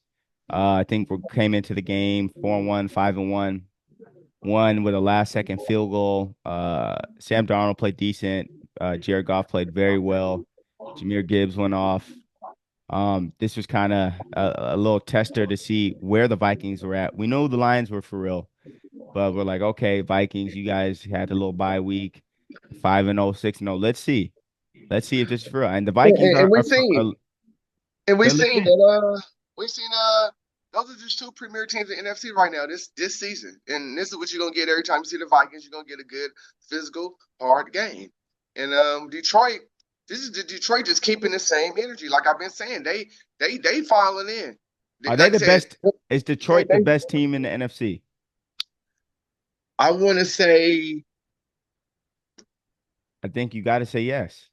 I think we came into the game 4-1, 5-1, won with a last second field goal. Sam Darnold played decent. Jared Goff played very well. Jahmyr Gibbs went off. This was kind of a little tester to see where the Vikings were at. We know the Lions were for real. But we're like, okay, Vikings, you guys had a little bye week, 5-0, 6-0. Let's see. Let's see if this is for real. And the And, Vikings and, and we are seen, and we they're seen legit. that. We seen those are just two premier teams in NFC right now this season. And this is what you're gonna get every time you see the Vikings. You're gonna get a good physical, hard game. And Detroit, this is the Detroit just keeping the same energy. Like I've been saying, they filing in. Are they Like I the said, best? Is they, Detroit the they best team in the NFC? I want to say I think you got to say yes.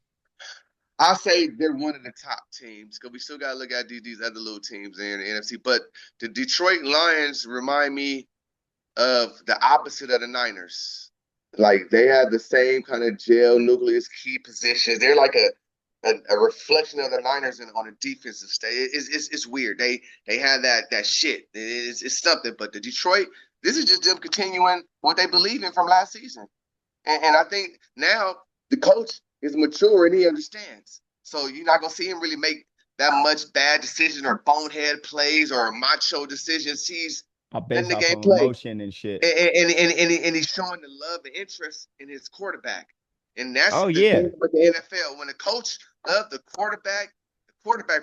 I say they're one of the top teams because we still got to look at these other little teams in the NFC. But the Detroit Lions remind me of the opposite of the Niners. Like they have the same kind of gel nucleus key positions. They're like a reflection of the Niners on a defensive state. It's weird. They have that shit. It's something. But the Detroit, this is just them continuing what they believe in from last season. And I think now the coach is mature and he understands. So you're not gonna see him really make that much bad decision or bonehead plays or macho decisions. He's letting Based the off game of play emotion and shit. and he's showing the love and interest in his quarterback. And that's Oh the thing yeah. with the NFL. When the coach loved the quarterback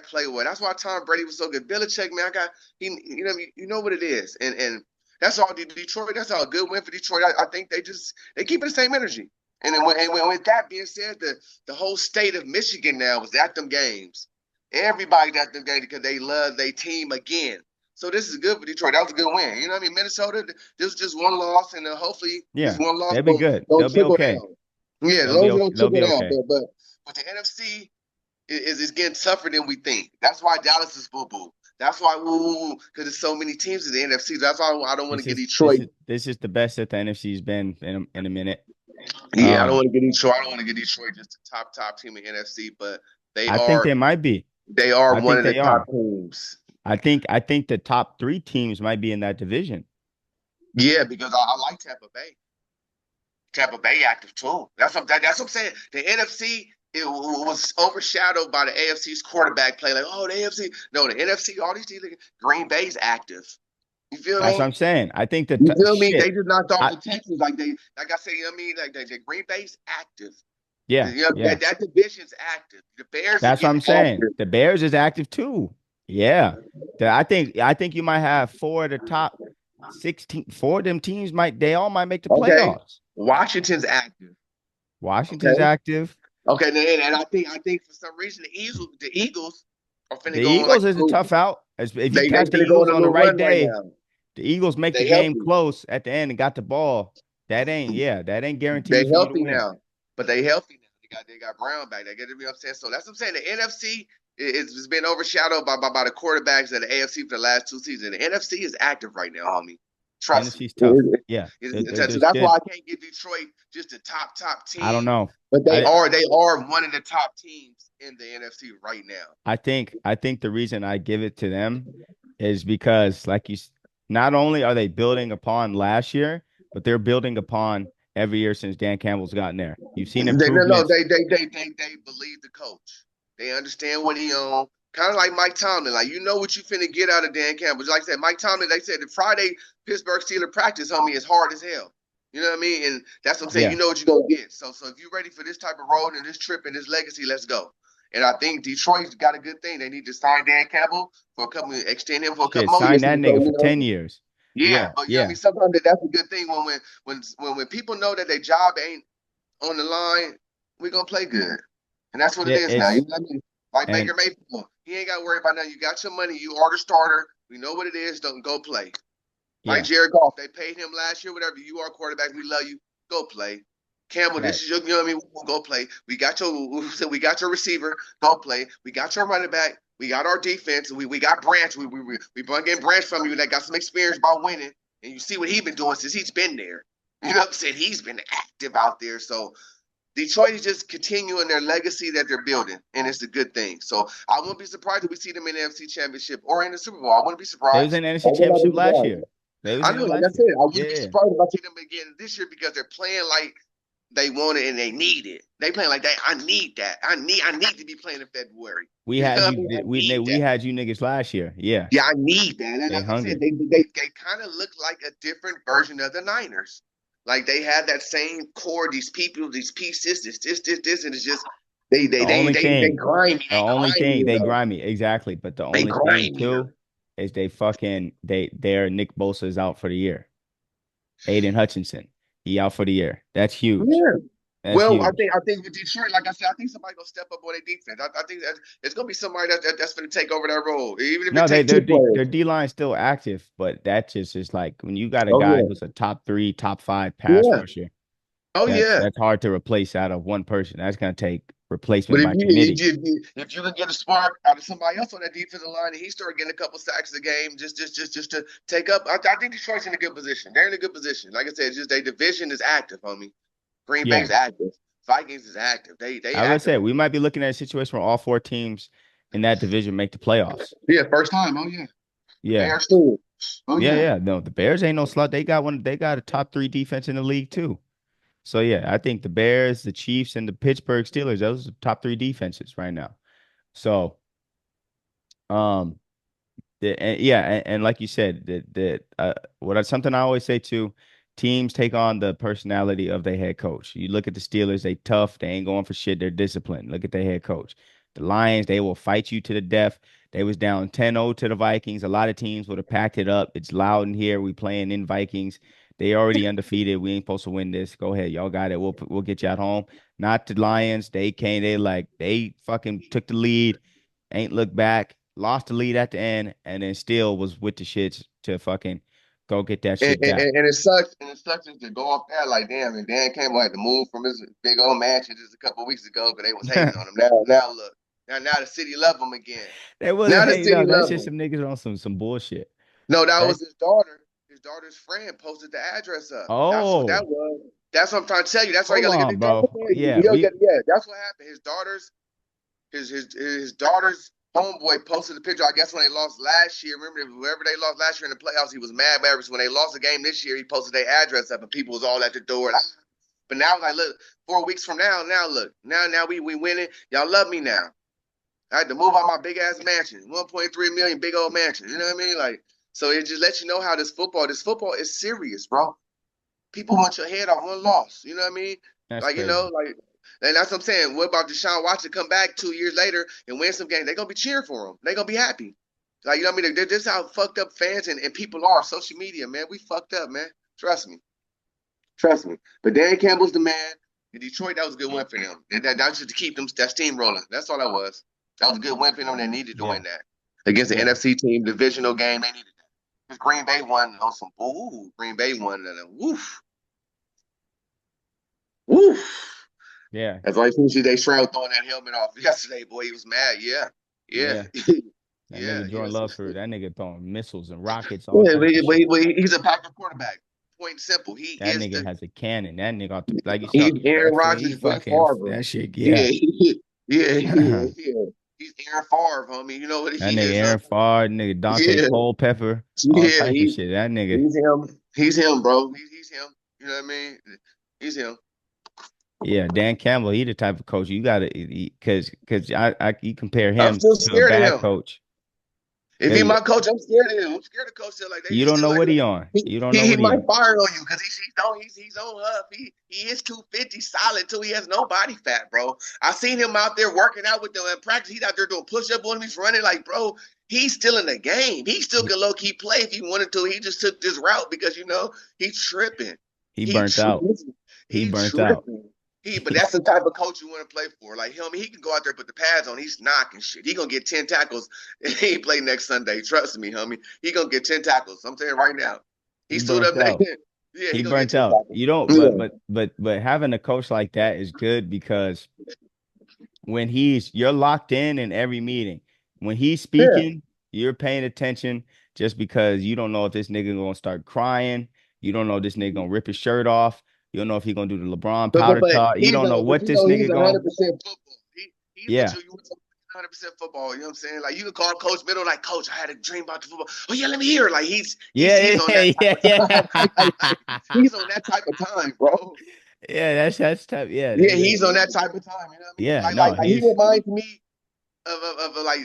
play well. That's why Tom Brady was so good. Belichick, man, I got you know what it is. And that's all Detroit. That's all a good win for Detroit. I think they keep the same energy. And with that being said, the whole state of Michigan now was at them games. Everybody's at them games because they love their team again. So this is good for Detroit. That was a good win. You know what I mean? Minnesota, this was just one loss, and hopefully this Yeah. one loss They'll be good. don't They'll be trickle okay. down. Yeah, as long as it don't They'll trickle be down. okay. But the NFC is getting tougher than we think. That's why Dallas is boo boo. That's why because there's so many teams in the NFC. That's why I don't want to This get is this Detroit. is this is the best that the NFC's been in a minute. Yeah, I don't Um, want to get Detroit. I don't want to get Detroit just the top team in NFC, but they I think are they might be. they are I one think of the they top are. teams. I think the top three teams might be in that division. Yeah, because I like Tampa Bay. Tampa Bay active too. That's what I'm saying. The NFC it was overshadowed by the AFC's quarterback play. Like, oh, the AFC. No, the NFC, all these teams, Green Bay's active. You feel That's what me? I'm saying. I think You feel me? They shit. just knocked off I the Texans. Like I said, you know what I mean? Like the Green Bay's active. yeah, You know, yeah. that division's active. The Bears are That's what getting I'm saying. active. The Bears is active too. Yeah. I think you might have four of the top 16. Four of them teams they all might make the Okay. playoffs. Washington's active. Washington's Okay. active. Okay. And I think for some reason the Eagles are finna The go on like Eagles is a tough out. If you they catch the finna go on Eagles a on the little right run right day, now. the Eagles make the They game healthy. close at the end and got the ball. That ain't They guaranteed for you to healthy win. now, but they healthy now. They got Brown back. They get me upset. So that's what I'm saying. The NFC it's been overshadowed by the quarterbacks of the AFC for the last 2 seasons. The NFC is active right now, homie. Trust me. NFC's tough. Yeah, So there's that's good. why I can't give Detroit just a top I don't team, know. but they I are one of the top teams in the NFC right now. I think the reason I give it to them is because, like not only are they building upon last year, but they're building upon every year since Dan Campbell's gotten there. You've seen No, improvements. they believe the coach. They understand what he on. Kind of like Mike Tomlin. Like, you know what you finna get out of Dan Campbell. Like I said, Mike Tomlin, they said the Friday Pittsburgh Steelers practice, homie, is hard as hell. You know what I mean? And that's what I'm saying. You Yeah, know what you're gonna get. So if you're ready for this type of road and this trip and this legacy, let's go. And I think Detroit's got a good thing. They need to sign Dan Campbell for a couple, extend him for a couple shit, more sign years. that So, nigga you for know, 10 years. yeah. Yeah, But you know what I yeah, mean. Sometimes that's a good thing when people know that their job ain't on the line, we're gonna play good. And that's what it yeah. is now. You It's know what I mean? Like and Baker Mayfield. He ain't gotta worry about nothing. You got your money, you are the starter. We know what it is, don't go play. Like yeah, Jared Goff, they paid him last year, whatever. You are quarterback, we love you. Go play. Campbell, right. this is your, you know what I mean? We'll go play. We got your receiver, go play. We got your running back. We got our defense. We got Branch. We brought in Branch from you that got some experience about winning. And you see what he's been doing since he's been there. You know what I'm saying? He's been active out there. So Detroit is just continuing their legacy that they're building, and it's a good thing. So I wouldn't be surprised if we see them in the NFC Championship or in the Super Bowl. I wouldn't be They was surprised. in the I NFC would not be Championship last surprised. year. They was I in know, it like I last year. said, I wouldn't be Yeah, surprised if I see them again this year because they're playing like they want it and they need it. They playing like I need that. I need to be playing in February. we You know had what I you. mean? I We need we that. had you niggas last year. Yeah, Yeah, I need that. And they that's what I'm saying. hungry. They kind of look like a different version of the Niners. Like they have that same core, these people, these pieces, this, and it's just The only they thing, grimy, the they only thing grimy they though. grimy exactly. But the They only thing grimier. too is their Nick Bosa is out for the year. Aiden Hutchinson, he out for the year. That's huge. Yeah. That's Well, huge. I think with Detroit, like I said, I think somebody gonna step up on their defense. I think that it's gonna be somebody that's gonna take over that role, even if it No, take their two their players. D line still active, but that just is like when you got a Oh guy yeah, who's a top three, top five pass yeah. rusher. Oh That's yeah. that's hard to replace out of one person. That's gonna take But replacement by committee. if you can get a spark out of somebody else on that defensive line, and he start getting a couple sacks a game, just to take up, I think Detroit's in a good position. They're in a good position. Like I said, just their division is active, homie. Green Yeah, Bay's active. Vikings is active. They I was gonna active. say we might be looking at a situation where all four teams in that division make the playoffs. Yeah, first time. Oh yeah. The Yeah, Bears too. Oh yeah, yeah. yeah. No, the Bears ain't no slut. They got one. They got a top three defense in the league too. So yeah, I think the Bears, the Chiefs, and the Pittsburgh Steelers, those are the top three defenses right now. So um yeah, and like you said, something I always say too, teams take on the personality of their head coach. You look at the Steelers, they tough, they ain't going for shit, they're disciplined. Look at their head coach. The Lions, they will fight you to the death. They was down 10-0 to the Vikings. A lot of teams would have packed it up. It's loud in here. We playing in Vikings. They already undefeated. We ain't supposed to win this. Go ahead, y'all got it. We'll get you at home. Not the Lions. They came. They fucking took the lead, ain't looked back, lost the lead at the end, and then still was with the shits to fucking go get that shit back. And it sucks to go off that like damn. And Dan Campbell had to move from his big old mansion just a couple of weeks ago because they was hating on him. Now look, now the city love him again. They wasn't Now the hating city on that love shit. him. Some niggas on some bullshit. No, that That was his daughter. His daughter's friend posted the address up. That's what that oh, was. That's what I'm trying to tell you. That's why you hold gotta look at on, his daughter. bro. Yeah, Yeah, that's what happened. His daughter's homeboy posted the picture. I guess when they lost last year. Remember, whoever they lost last year in the playoffs, he was mad. But when they lost the game this year, he posted their address up, and people was all at the door. But now, like, look, 4 weeks from now, look, now we winning. Y'all love me now. I had to move out my big ass mansion, 1.3 million, big old mansion. You know what I mean? Like, so it just lets you know how this football is serious, bro. People want your head off one loss. You know what I mean? that's Like, crazy. and that's what I'm saying. What about Deshaun Watson come back 2 years later and win some games? They're gonna be cheering for him. They're gonna be happy. Like, you know what I mean? This is how fucked up fans and people are. Social media, man. We fucked up, man. Trust me. Trust me. But Dan Campbell's the man. In Detroit, that was a good win for them. And that was just to keep them that steam rolling. That's all that was. That was a good win for them. They needed to Yeah, win that. Against the yeah, NFC team, divisional game, they needed that. Because Green Bay won on some Green Bay won and woof. Woof. yeah, That's why you see Dave Stroud throwing that helmet off yesterday, boy. He was mad. Yeah. Yeah. yeah. That Yeah, nigga Jordan yes. Love for that nigga throwing missiles and rockets, all Yeah, type of shit. he's a backup quarterback. Point and simple. He That is nigga the has a cannon. That nigga off the like you said he's off the Aaron backfield. He Rodgers, Brett fucking Favre. that shit. Yeah, Yeah. yeah. He's Aaron Favre, homie. You know what That he nigga is, Aaron homie. Farr, nigga Dante Yeah, Culpepper, all yeah. type of shit. That nigga, He's him. He's him, bro. He's him. You know what I mean? He's him. yeah, Dan Campbell, he the type of coach you gotta cause I you compare I'm him still to a scared of bad him. coach. If he Cause my coach, I'm scared of him. I'm scared of coach still like that. you He's don't still know like what he on. You don't know he what he might on. fire on you because he's on up. He is 250 solid too. He has no body fat, bro. I seen him out there working out with them in practice. He's out there doing push up on him. He's running like, bro. He's still in the game. He still He, can low key play if he wanted to. He just took this route because he's tripping. he He burnt out. tripping. He He burnt out. tripping. But that's the type of coach you want to play for. Like him, he can go out there put the pads on. He's knocking shit. He gonna get 10 tackles. He play next Sunday. Trust me, homie. He gonna get 10 tackles. I'm saying right now. He He stood burnt up next. out. Yeah, He he gonna get burnt 10 out. tackles. You don't, Yeah, but having a coach like that is good because when you're locked in every meeting. When he's yeah. speaking, you're paying attention just because you don't know if this nigga gonna start crying. You don't know if this nigga gonna rip his shirt off. You don't know if he gonna do the LeBron powder But talk. You don't know what this he's nigga going. 100% football. He's what Yeah, you want 100% football. You know what I'm saying? Like you can call Coach Middle like, Coach, I had a dream about the football. Oh yeah, let me hear it. Like he's yeah, on that yeah, type yeah, of time. yeah. He's on that type of time, bro. Yeah, that's tough. Yeah, Yeah, he's on that type of time. You know what I mean? yeah. No, Like he he's reminds me of like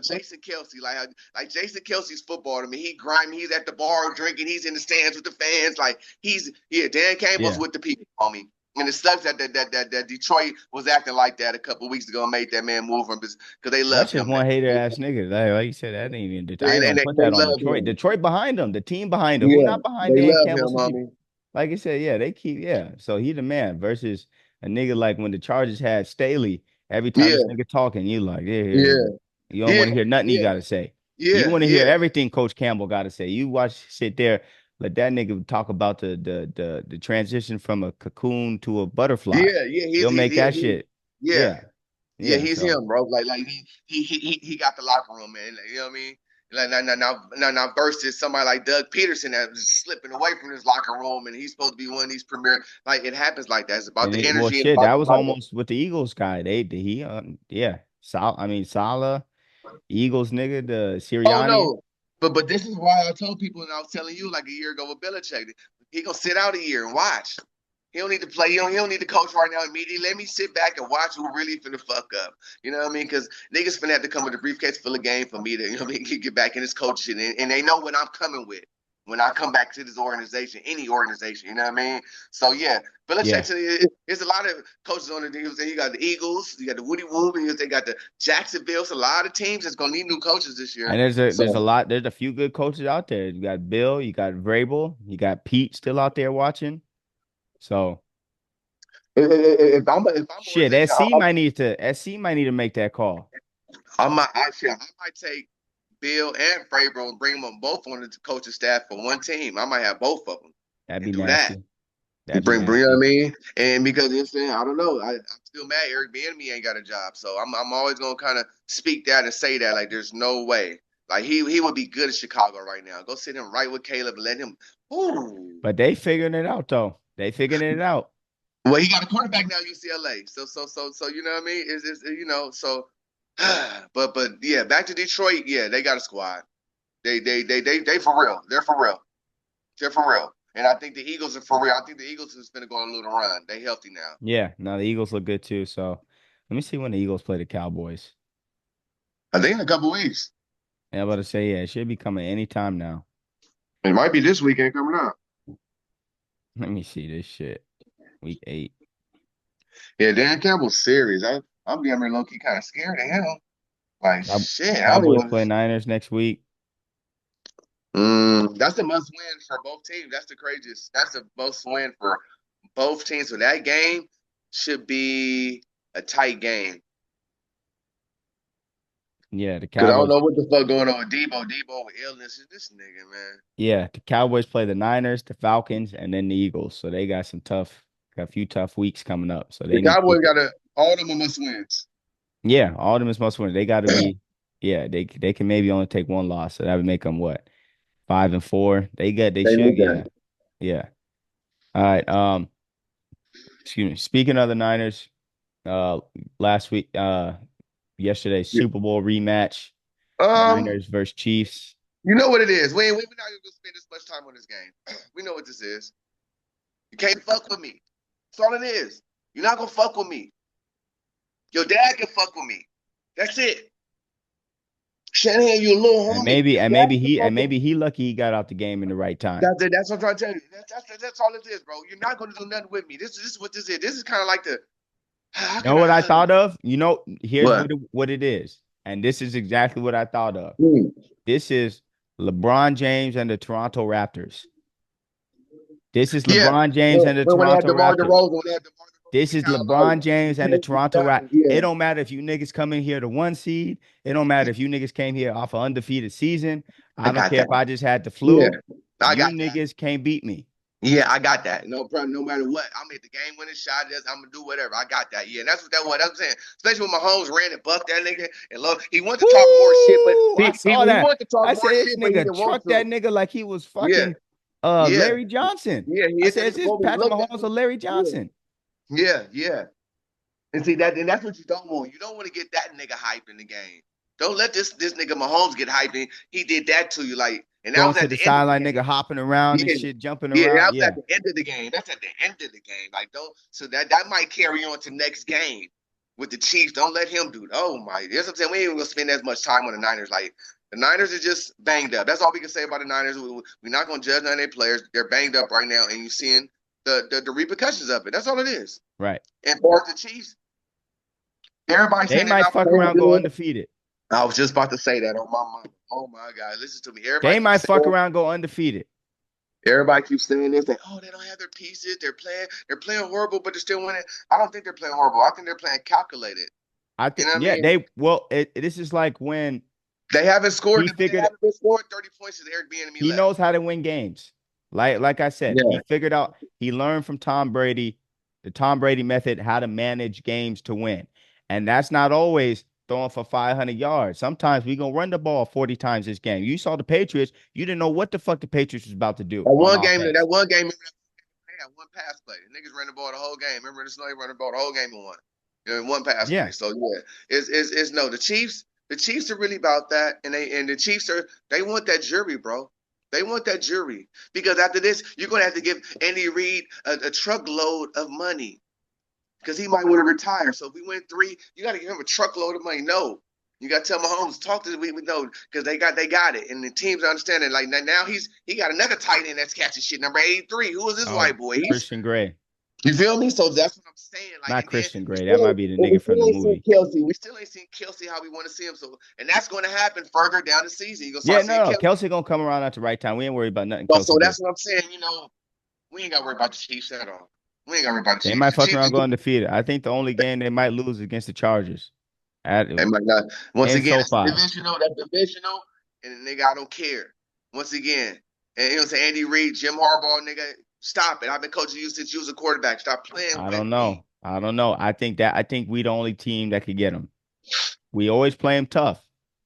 Jason Kelsey, like Jason Kelsey's football to me. He grimy. He's at the bar drinking. He's in the stands with the fans. Like Dan Campbell's yeah. with the people, homie. And it sucks that Detroit was acting like that a couple of weeks ago and made that man move from because they That's love just him, man. one hater ass nigga. Like you said, that ain't even. I And, ain't and gonna they, put they that on love Detroit. him. Detroit behind them. The team behind him. Who Yeah, not behind they Dan love Campbell? him, Some people, homie. like you said, yeah, they keep, yeah. So he the man versus a nigga like when the Chargers had Staley. Every time this Yeah, nigga talking, you like, yeah, yeah, yeah, yeah. You don't yeah, want to hear nothing he yeah, got to say. You yeah, want to hear yeah, everything Coach Campbell got to say. You watch sit there, let that nigga talk about the transition from a cocoon to a butterfly. yeah. He'll make that He, shit. yeah. Yeah, Yeah, yeah. he's So. him, bro. Like he got the locker room, man. Like, you know what I mean? Like now versus somebody like Doug Peterson that was slipping away from his locker room, and he's supposed to be one of these premier. Like it happens like that. It's about And the well, energy and shit, about that the was light. almost with the Eagles guy. Yeah, I mean, Salah, Eagles nigga, the Oh Sirianni. no, but this is why I told people, and I was telling you like a year ago with Belichick, he gonna sit out a year and watch. He don't need to play. He don't need to coach right now immediately. Let me sit back and watch who really finna fuck up. You know what I mean? Because niggas finna have to come with a briefcase full of game for me to, you know what I mean, get back in this coaching. And they know what I'm coming with when I come back to this organization, any organization. You know what I mean? So yeah, Yeah, Belichick, there's a lot of coaches on the deals. You got the Eagles, you got the Woody Woo, they got the Jacksonville. It's a lot of teams that's gonna need new coaches this and year. there's a So lot. There's a few good coaches out there. You got Bill, you got Vrabel, you got Pete still out there watching. So if I'm shit, organization, SC might need to make that call. I might take Bill and Frabro and bring them both on the coaching staff for one team. I might have both of them That'd and be do that. nasty. And That'd be bring you know what I nasty. mean? And because it's I don't know, I'm still mad Eric Bieniemy ain't got a job, so I'm always gonna kind of speak that and say that like there's no way. Like he would be good at Chicago right now. Go sit him right with Caleb and let him. Ooh. But they figuring it out though. They figuring it out. Well, he got a quarterback now, UCLA. So you know what I mean? Is so. But yeah, back to Detroit. Yeah, they got a squad. They for real. They're for real. They're for real. And I think the Eagles are for real. I think the Eagles is going to go on a little run. They healthy now. Yeah, now the Eagles look good too. So let me see when the Eagles play the Cowboys. I think in a couple weeks. And I'm about to say, yeah, it should be coming anytime now. It might be this weekend coming up. Let me see this shit. Week 8. Yeah, Dan Campbell's serious. I'm getting low key kind of scared of him. Like shit, I don't Cowboys even. play Niners next week. That's the must win for both teams. That's the craziest. That's the most win for both teams. So that game should be a tight game. Yeah, the Cause I don't Cowboys. know what the fuck going on with Debo. Debo with illness. This nigga, man. Yeah, the Cowboys play the Niners, the Falcons, and then the Eagles. So they got a few tough weeks coming up. So The they need to Cowboys keep it. got all of them must wins. Yeah, all of them is must win. They got to be, Yeah, they can maybe only take one loss, so that would make them what, 5-4. They They should, need that. yeah, yeah. All right. Excuse me. Speaking of the Niners, uh, last week, yesterday Super Bowl rematch, Um, Niners versus Chiefs. you know what it is. We're not gonna spend this much time on this game. We know what this is. You can't fuck with me. That's all it is. You're not gonna fuck with me. Your dad can fuck with me. That's it. Shanahan, you a little And homie. maybe Your and dad maybe can he fuck and with maybe me. he lucky he got out the game in the right time. That's what I'm trying to tell you. That's all it is, bro. You're not gonna do nothing with me. This is what this is. This is kind of like the how You know can what I I thought of? Here's what? what it is. And this is exactly what I thought of. Hmm. This is LeBron James and the Toronto Raptors. This is Yeah. LeBron James and the When they had Toronto DeMar Raptors. DeRozan, when they had DeMar DeRozan This and is Kyle Lowry, LeBron James you and the can't do Toronto Raptors. nothing. It Yeah, don't matter if you niggas come in here to one seed. It don't matter if you niggas came here off an undefeated season. I I don't got care that. if I just had the Yeah, flu. I You got that. niggas can't beat me. Yeah, I got that. No problem. No matter what, I'm at the game winning shot. I'm gonna do whatever. I got that. Yeah, and that's what that was. That's what I'm saying. Especially when Mahomes ran and bucked that nigga and love. He wanted to talk more shit, but Woo! I saw he that. wanted to talk I more said this shit, but he nigga didn't want trucked that to. nigga like he was Yeah, fucking yeah, Larry Johnson. yeah. He I hit that said, is nigga this Kobe. Patrick Look, that Mahomes or Larry yeah, Johnson? yeah, yeah. And see that, and that's what you don't want. You don't want to get that nigga hype in the game. Don't let this nigga Mahomes get hyped. He did that to you, like, and that Going was to at the the end of the sideline, game. nigga hopping around and Yeah, shit, jumping yeah, around. that was at Yeah, the end of the game. That's at the end of the game. Like, don't so that might carry on to next game with the Chiefs. Don't let him do. Oh my, that's what I'm saying. We ain't even gonna spend as much time on the Niners. Like the Niners are just banged up. That's all we can say about the Niners. We're not gonna judge none of their players. They're banged up right now, and you're seeing the repercussions of it. That's all it is. right. And for the Chiefs, everybody They saying they're might not fuck playing around, go good. undefeated. I was just about to say that on my mind. Oh my God, listen to me. They might fuck around, go undefeated. Everybody keeps saying this. They, oh, they don't have their pieces. They're playing horrible, but they're still winning. I don't think they're playing horrible. I think they're playing calculated. I You think, know what I yeah, mean? this is like when They haven't scored. he They figured haven't been scoring 30 points since Eric Bieniemy he left. knows how to win games. Like I said, Yeah. he figured out, he learned from Tom Brady, the Tom Brady method, how to manage games to win. And that's not always throwing for 500 yards. Sometimes we gonna run the ball 40 times this game. You saw the Patriots, you didn't know what the fuck the Patriots was about to do That on one game, offense. they had one pass play. The niggas ran the ball the whole game. Remember the Snow ran the ball the whole game and won. You know, in one pass play. Yeah. So yeah, it's no the Chiefs. The Chiefs are really about that, and the Chiefs they want that jury, bro. They want that jury because after this, you're gonna have to give Andy Reid a truckload of money because he might want to retire. So if we win three, you got to give him a truckload of money. No, you got to tell Mahomes talk to we know because they got it, and the teams are understanding. Like now he got another tight end that's catching shit. Number 83. Who is this Oh, white boy? He's Christian Gray. you feel me? So that's what I'm saying. Like, Not and then Christian Gray. That might be the we nigga from the still ain't seen movie. Kelsey. We still ain't seen Kelsey how we want to see him. So, and that's going to happen further down the season. You're gonna Yeah, start seeing no, no. Kelsey. Kelsey gonna come around at the right time. We ain't worried about nothing So Kelsey do. that's what I'm saying. We ain't got to worry about the Chiefs at all. We ain't got to worry about the They Chiefs. might The fuck Chiefs, around going undefeated. I think the only game they might lose is against the Chargers. At they might not. Once in again, that's SoFi. divisional. That's divisional. And nigga, I don't care. Once again, and you know, say Andy Reid, Jim Harbaugh, nigga, stop it. I've been coaching you since you was a quarterback. Stop playing I with don't me. know. I don't know. I think we the only team that could get them. We always play them tough.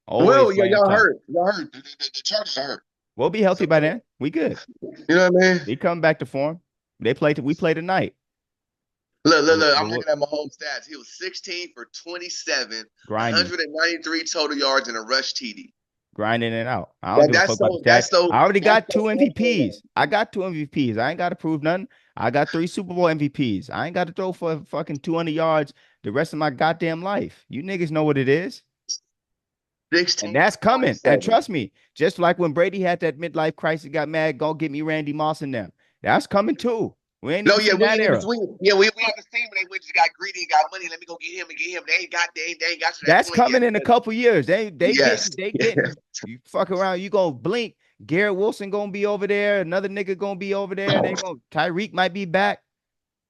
Always Well, yeah, play them y'all tough. hurt. Y'all hurt. The Chargers are hurt. We'll be healthy So by then. We good. you know what I mean? We come back to form. We play tonight. Look. But I'm we're looking at my home stats. He was 16 for 27, grinding, 193 total yards and a rush TD. grinding it out. I don't give a fuck That's about the so. stats. That's so. I already That's got two so unfair. MVPs. I got two MVPs. I ain't got to prove nothing. I got 3 Super Bowl MVPs. I ain't got to throw for fucking 200 yards the rest of my goddamn life. You niggas know what it is. And 16 that's for coming. And 27. trust me, just like when Brady had that midlife crisis, got mad, go get me Randy Moss and them. That's coming too. We ain't No, even yeah, seen we that ain't even era. swing. Yeah, we haven't seen when they just got greedy and got money. Let me go get him and get him. They ain't got to that That's point yet. coming in a couple years. Yes. They getting you fuck around. You gonna blink. Garrett Wilson gonna be over there. Another nigga gonna be over there. They gonna Tyreek might be back.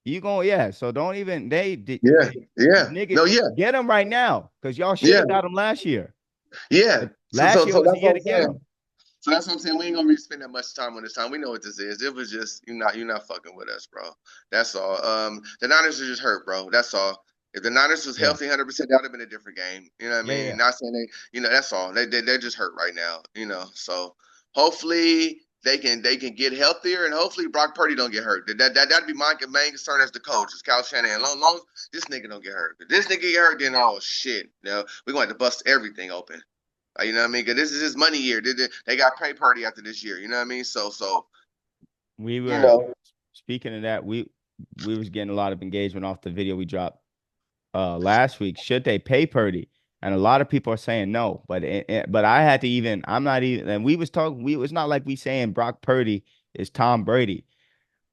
You gonna yeah. So don't even Yeah. Yeah. nigga No, yeah. get them right now because y'all should Yeah. have got them last year. Yeah. So Last so year so was the that's year what to I'm get saying. them. So that's what I'm saying. We ain't gonna really spend that much time on this time. We know what this is. It was just you're not fucking with us, bro. That's all. The Niners are just hurt, bro. That's all. If the Niners was Yeah. healthy 100%, that would have been a different game. You know what I Yeah, mean? yeah. Not saying that's all. They're just hurt right now. So hopefully they can get healthier, and hopefully Brock Purdy don't get hurt. That'd be my main concern as the coach, is Kyle Shanahan. Long as this nigga don't get hurt. If this nigga get hurt, then oh shit, we're going to bust everything open. You know what I mean? Because this is his money year. They got pay Purdy after this year. You know what I mean? So We you were know. speaking of that, we was getting a lot of engagement off the video we dropped last week. Should they pay Purdy? And a lot of people are saying no, but I had to even I'm not even and we was talking we it's not like we saying Brock Purdy is Tom Brady.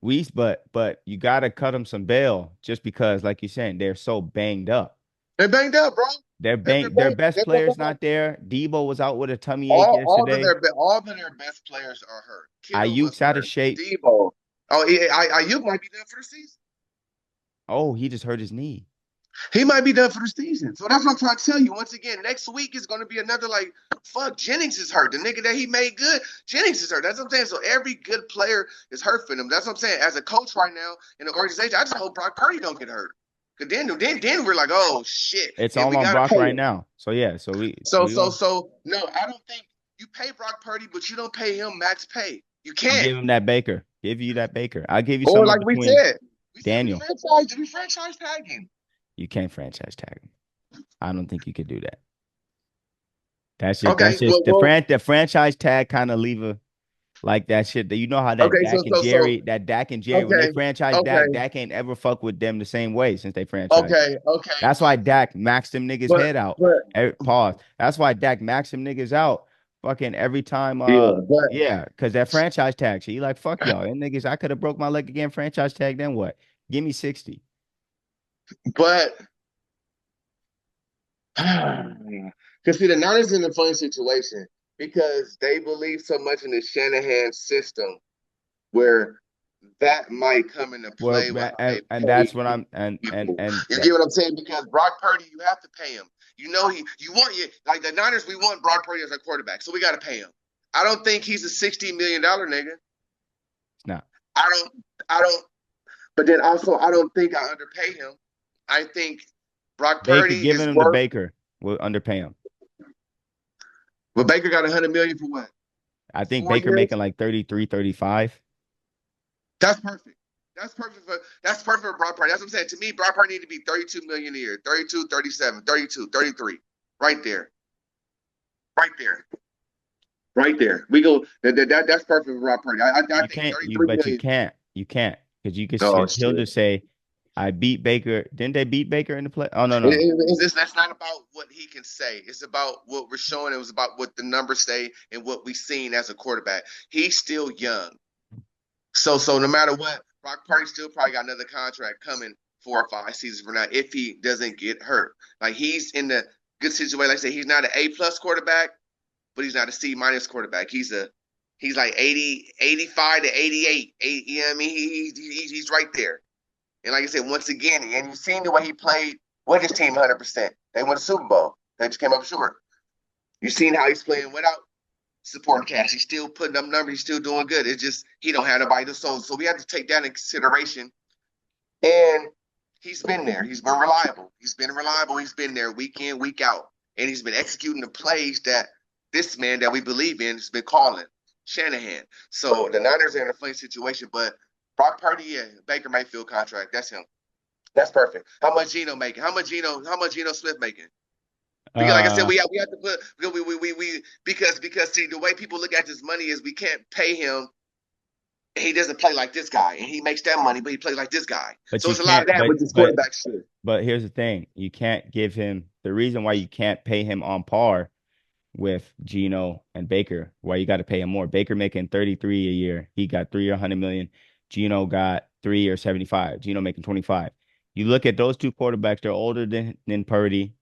But you gotta cut them some bail just because, like you're saying, they're so banged up. They're banged up, bro. Their best players not there. Debo was out with a tummy ache All yesterday. all of their best players are hurt. Kittle was Ayuk's out of hurt. shape. Debo. Oh, Ayuk might be done for the season. Oh, he just hurt his knee. He might be done for the season. So that's what I'm trying to tell you. Once again, next week is going to be another fuck. Jennings is hurt. The nigga that he made good, Jennings is hurt. That's what I'm saying. So every good player is hurt for them. That's what I'm saying. As a coach right now in the organization, I just hope Brock Purdy don't get hurt. Cause then we're like, oh shit, It's and all we on gotta Brock pay right him. now. So yeah, so So we so gonna so no, I don't think you pay Brock Purdy, but you don't pay him max pay. You you can't. give him that Baker. Give you that Baker. I'll give you Or somewhere like between we said Daniel. we franchise tag him. You can't franchise tag him. I don't think you could do that. That's Okay, just the franchise tag kind of leave a like that shit. You know how okay, That Dak and Jerry, when they okay, franchise okay, Dak ain't ever fuck with them the same way since they franchised him. okay, That's why Dak maxed them niggas but head out. but Pause. That's why Dak maxed them niggas out fucking every time. yeah, but Yeah, because that franchise tag shit. He like, fuck y'all. And niggas, I could have broke my leg again, franchise tag, then what? Give me 60. but because see, the Niners in a funny situation because they believe so much in the Shanahan system where that might come into Well, play with how they and pay that's what I'm people. and You that get what I'm saying? Because Brock Purdy, you have to pay him. You want you like the Niners. We want Brock Purdy as our quarterback, so we got to pay him. I don't think he's a $60 million nigga. it's not. I don't. I don't. But then also, I don't think I underpay him. I think Brock Baker Purdy giving is him the worth. Baker will underpay him. But Baker got 100 million for what? I think Four Baker years. making like 33, 35. That's perfect. That's perfect for Brock Purdy. That's what I'm saying. To me, Brock Purdy need to be 32 million a year, 32, 37, 32, 33. Right there. Right there. Right there. We go that's perfect for Brock Purdy. I You think can't you 33 but million. you can't because you could Oh he'll shit. just say I beat Baker. Didn't they beat Baker in the play? Oh no. That's not about what he can say. It's about what we're showing. It was about what the numbers say and what we've seen as a quarterback. He's still young. So no matter what, Brock Purdy still probably got another contract coming 4 or 5 seasons from now if he doesn't get hurt. Like he's in the good situation. Like I said, he's not an A+ quarterback, but he's not a C- quarterback. He's like 80, 85 to 88. You know what I mean? He's right there. And like I said, once again, and you've seen the way he played with his team 100%. They won the Super Bowl. They just came up short. You've seen how he's playing without support cast. He's still putting up numbers. He's still doing good. It's just he don't have nobody to soul. So we have to take that in consideration. And he's been there. He's been reliable. He's been reliable. He's been there week in, week out. And he's been executing the plays that this man that we believe in has been calling, Shanahan. So the Niners are in a funny situation, but Brock Purdy, yeah, Baker Mayfield contract. That's him. That's perfect. How much Geno making? How much Geno Smith making? Because like I said, Uh we have to put we because see the way people look at this money is we can't pay him. He doesn't play like this guy, and he makes that money, but he plays like this guy. but So you it's a lot of can't that with this but quarterback shit. but here's the thing. You can't give him the reason why you can't pay him on par with Geno and Baker, why you got to pay him more. Baker making 33 a year. He got 300 million. Geno got 3 or 75. Geno making 25. You look at those two quarterbacks, they're older than Purdy.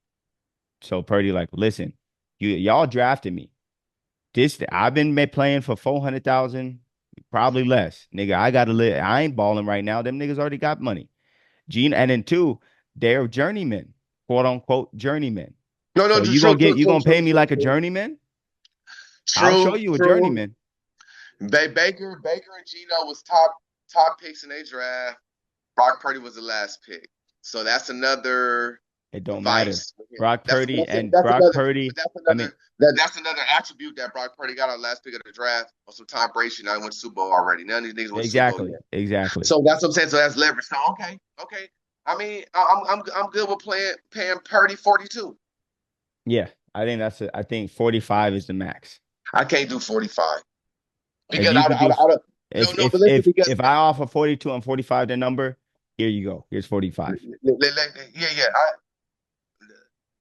So Purdy, like, listen, y'all drafted me. I've been playing for 400,000, probably less. Nigga, I gotta live. I ain't balling right now. Them niggas already got money. Gene, and then two, they're journeymen, quote unquote journeymen. No, no, So you gonna pay me like a true, journeyman? I'll show true, you a true. journeyman. Baker and Geno was top picks in their draft. Brock Purdy was the last pick. So that's another It don't matter. vice. Brock That's Purdy and that's Brock another. But Purdy. that's I mean, another. That's another attribute that Brock Purdy got on the last pick of the draft. On some Tom Brady, now he went to Super Bowl already. None of these niggas went to Super Bowl exactly, yet. exactly. So that's what I'm saying. So that's leverage. So okay. I mean, I'm good with paying Purdy 42. Yeah, I think I think 45 is the max. I can't do 45 If because you could do, I don't. No, if no, but listen, because if I offer 42 and 45 the number, here you go. Here's 45. yeah,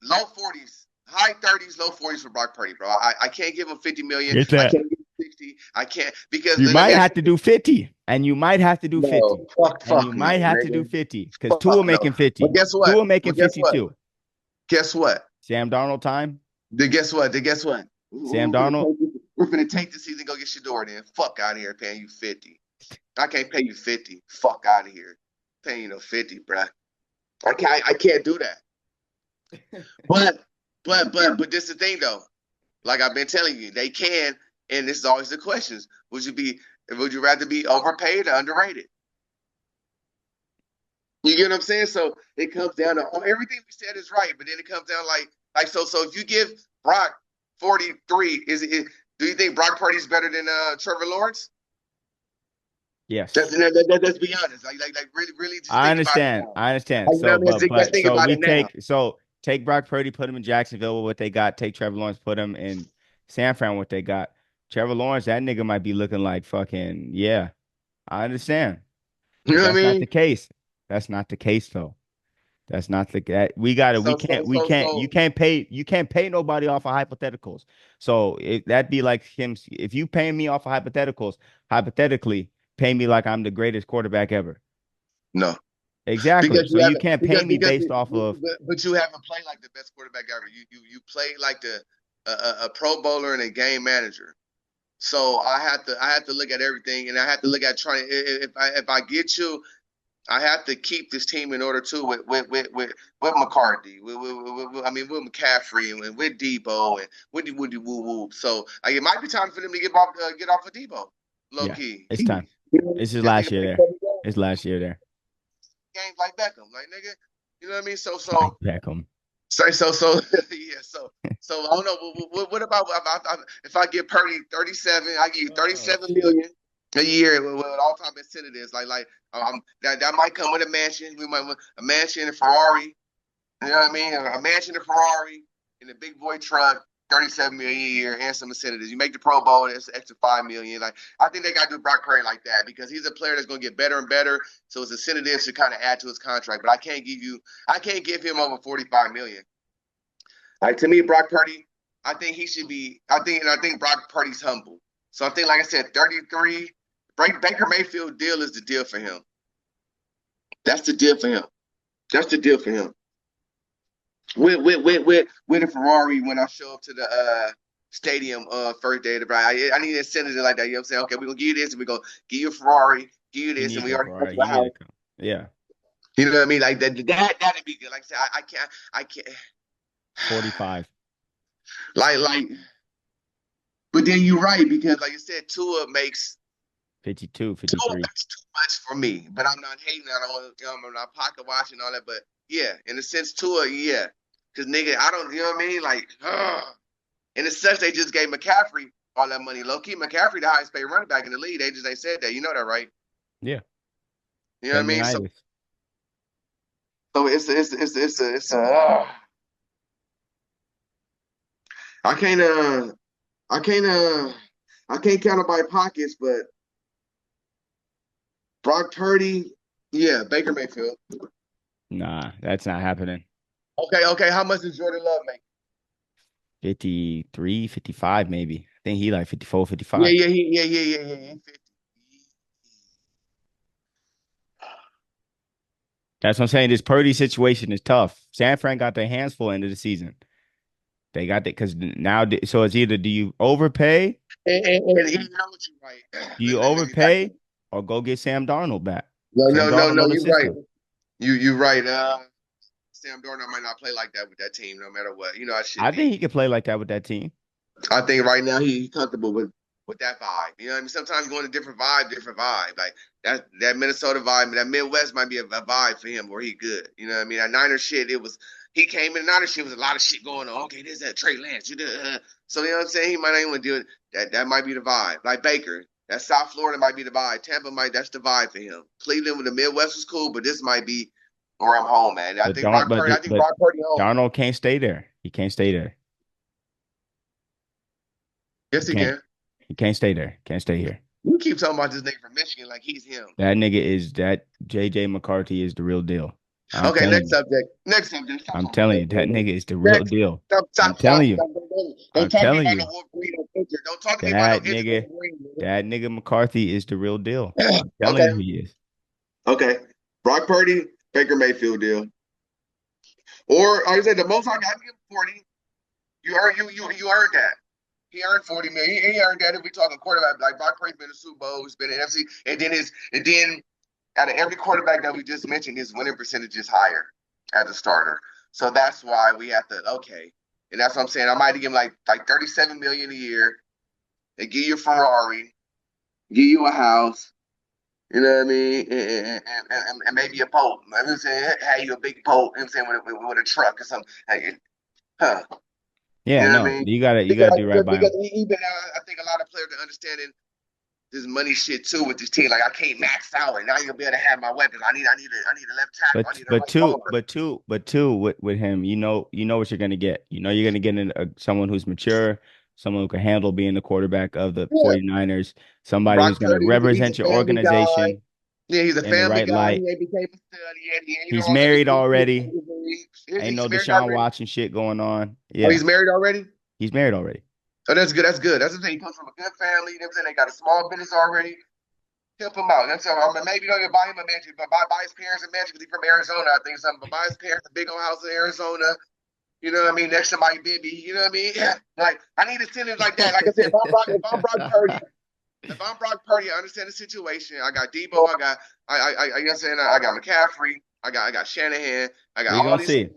low 40s, high 30s, low 40s for Brock Purdy, bro. I can't give him 50 million. Here's I that. can't give him 60. I can't because You let me might ask have you to this. do 50, and you might have to do No, 50, and you fuck no, might have to do nigga. 50 because Tua Fuck no. making But 50. guess what? Tua making But guess what? 52. Guess what? Sam Darnold time. Then guess what? Then guess what? Sam Darnold. We're finna take the season, go get Shador then. Fuck out of here paying you 50. I can't pay you 50. Fuck out of here. Paying you no 50, bruh. I can't do that. But but this is the thing though. Like I've been telling you, they can, and this is always the questions. Would you rather be overpaid or underrated? You get what I'm saying? So it comes down to everything we said is right, but then it comes down like so if you give Brock 43, do you think Brock Purdy's better than Trevor Lawrence? Yes. Let's be honest. Like really just I think about it understand. now. I understand. Like, you know So, what I mean? Let's but think about it now. take Brock Purdy, put him in Jacksonville with what they got. Take Trevor Lawrence, put him in San Fran what they got. Trevor Lawrence, that nigga might be looking like fucking yeah. I understand, You but know what I that's not the mean? case. That's not the case though. That's not the that So so so so you can't pay nobody off of hypotheticals. So that'd be like him if you pay me off of hypotheticals, hypothetically pay me like I'm the greatest quarterback ever. no. Exactly. Because So you you haven't can't pay me because based off of but you haven't played like the best quarterback ever. You played like a Pro Bowler and a game manager. So I had to look at everything, and I had to look at trying. If I get you, I have to keep this team in order too with McCarthy, I mean with McCaffrey and with Debo and with Woody Woo Woo. So like, it might be time for them to get off of Debo, low yeah, key. it's time. You know, This is that last nigga year played there. 7 games, It's last year there. games like Beckham, like nigga. You know what I mean? Mike Beckham. So I don't know. What about if I give Purdy 37? I give you Oh 37 shit. million a year with all time incentives. That might come with a mansion. We might want a mansion and Ferrari. You know what I mean? A mansion and Ferrari and a big boy truck. 37 million a year and some incentives. You make the Pro Bowl, and it's an extra 5 million. Like I think they got to do Brock Purdy like that because he's a player that's going to get better and better. So his incentives should kind of add to his contract. But I can't give him over 45 million. Like to me, Brock Purdy, I think he should be. I think Brock Purdy's humble. So I think, like I said, 33. Baker Mayfield deal is the deal for him. That's the deal for him. That's the deal for him. With a Ferrari when I show up to the stadium first day of the ride. I need to send it like that. You know what I'm saying? Okay, we're gonna give you this and we're gonna give you a Ferrari, give you He this, and need we that already got Ferrari. you a He need house. to come. Yeah. You know what I mean? Like that'd be good. Like I said, I can't 45. like but then you're right because like you said, 52, Tua 53. makes too much for me. But I'm not hating. I don't I'm not pocket watching all that. But yeah, in a sense, Tua, yeah. Cause nigga, I don't you know what I mean? Like in a sense they just gave McCaffrey all that money. Low key, McCaffrey the highest paid running back in the league. They just ain't said that. You know that, right? Yeah. You know what I mean? So Tendonitis. so it's a I can't I can't I can't count on my pockets, but Brock Purdy, yeah, Baker Mayfield. Nah, that's not happening. Okay. How much does Jordan Love make? 53, 55 maybe. I think he like 54, Yeah, 55. yeah. 50. That's what I'm saying. This Purdy situation is tough. San Fran got their hands full into the season. They got that because now, so it's either do you overpay, And you know what you're right. do you Let me back up. overpay, or go get Sam Darnold back? Sam No, Darnold know the you're right. system. You're right. Sam Darnold might not play like that with that team, no matter what. You know, I should I be. think he could play like that with that team. I think right now he's comfortable with. with that vibe. You know what I mean? Sometimes going to different vibe, different vibe. Like that Minnesota vibe, that Midwest might be a vibe for him where he good. You know what I mean? That Niner shit, it was he came in the Niner shit was a lot of shit going on. Okay, there's that Trey Lance. So you know what I'm saying? He might not even want to do it. That might be the vibe. Like Baker. That South Florida might be the vibe. Tampa that's the vibe for him. Cleveland with the Midwest was cool, but this might be where I'm home, man. But don't I think Brock Purdy home. Darnold can't stay there. He can't stay there. He Yes, he can't can. he can't stay there. Can't stay here. You keep talking about this nigga from Michigan like he's him. That JJ McCarthy is the real deal. I'm Okay, telling next you. subject. Next subject. Stop I'm talking about telling that you, that boy. nigga is the real Next. deal. Stop, I'm stop, telling stop, you. stop. Don't I'm talk to me telling about no you. Wolverine or Pinter. Don't talk to me about no That injured nigga, Wolverine. that nigga McCarthy is the real deal. Nigga. I'm telling Okay, you he is. okay. Brock Purdy, Baker Mayfield deal. Or I said the most I got to give 40. You earned that. He earned 40 million. He earned that if we talking quarterback. Like Brock Purdy's been in the Super Bowl, he's been in NFC, and then out of every quarterback that we just mentioned, his winning percentage is higher as a starter. So that's why we have to okay. And that's what I'm saying. I might give him like 37 million a year. They give you a Ferrari, give you a house, you know what I mean, and maybe a boat. I'm saying, hey, you a big boat. You know what I'm saying with a truck or something. Hey, huh? You Yeah, know what I no. mean? You gotta do right by Because him. even now, I think a lot of players are understanding this money shit too with this team. Like I can't max out, and now you'll be able to have my weapons. I need a left tackle. I need a right guard. But two with him, you know what you're gonna get. You know you're gonna get someone who's mature, someone who can handle being the quarterback of the Yeah. 49ers, somebody Brock who's gonna Purdy, he's represent a your family guy. organization Yeah, he's a in the family right guy. light. He ain't became a stud yet. He ain't He's all that. married already. Ain't He's no married Deshaun already. Watson shit going on. Oh, Yeah, he's married already. he's married already. Oh, that's good. That's good. That's the thing. He comes from a good family. You know what I'm saying? They got a small business already. Help him out. That's all. I mean, maybe don't even buy him a mansion, but buy his parents a mansion because he's from Arizona. I think something. But buy his parents a big old house in Arizona. You know what I mean? Next to my baby. You know what I mean? Yeah. Like I need incentives like that. Like I said, if I'm Brock Purdy, I understand the situation. I got Debo. You know what I'm saying? I got McCaffrey. I got Shanahan. I got We all gonna these. see.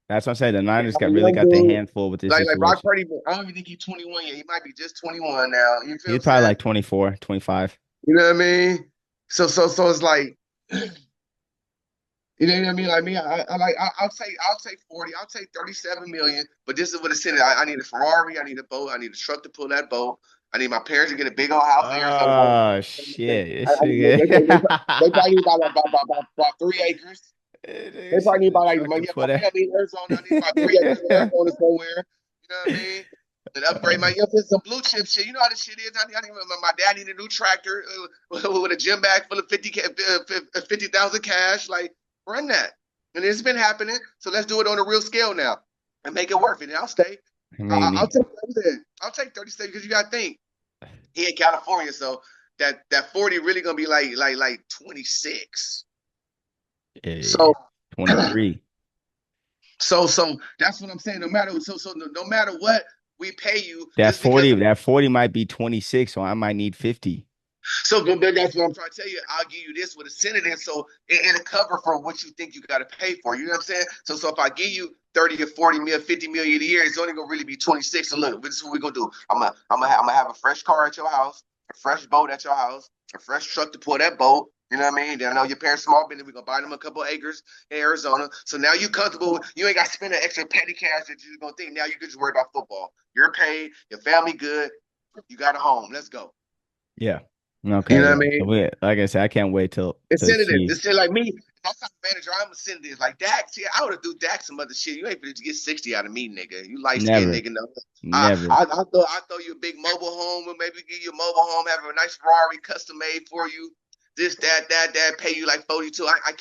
That's what I'm saying. The Niners I'm got a really young got their dude. handful with this Like Brock situation. Purdy, I don't even think he's 21 yet. He might be just 21 now. You feel what He's I'm probably saying? like 24, 25. You know what I mean? So it's like, you know what I mean? Like me, I'll take 40, I'll take 37 million. But this is what it's saying. I need a Ferrari, I need a boat, I need a truck to pull that boat. I need my parents to get a big old house in Arizona. Oh shit. This They nigga. probably need about 3 acres. They This probably is need the about like truck to my put it. family in Arizona. I need about 3 acres in Arizona somewhere. You know what I mean? And upgrade my some blue chip shit. You know how this shit is. I need my dad need a new tractor with a gym bag full of 50,000 cash. Like run that. And it's been happening. So let's do it on a real scale now and make it worth it. And I'll stay. I mean, I'll take 30. I'll take 30 states because you got to think he in California, so that 40 really gonna be like 26. eh, So 23. so that's what I'm saying. No matter what we pay you, That just because 40, that 40 might be 26, so I might need 50. so that's what I'm trying to tell you. I'll give you this with a synonym, so it'll cover for what you think you got to pay for. You know what I'm saying? So if I give you 30 or 40 mil, 50 million a year, it's only gonna really be 26. So look, this is what we're gonna do. I'm gonna have a fresh car at your house, a fresh boat at your house, a fresh truck to pull that boat. You know what I mean? Then I know your parents small business. We're gonna buy them a couple acres in Arizona. So now you comfortable. You ain't got to spend an extra petty cash that you're gonna think. Now you can just worry about football. You're paid. Your family good. You got a home. Let's go. Yeah. You Okay, know yeah. what I mean? So like I said, I can't wait till Incentive. see. It's still like me. That's not manager. I'm a senator. Like Dak. See, I would have do Dak some other shit. You ain't gonna get 60 out of me, nigga. You light skinned Never, nigga. No. never. I throw you a big mobile home and maybe give you a mobile home, have a nice Ferrari custom made for you. This, that, pay you like 42. I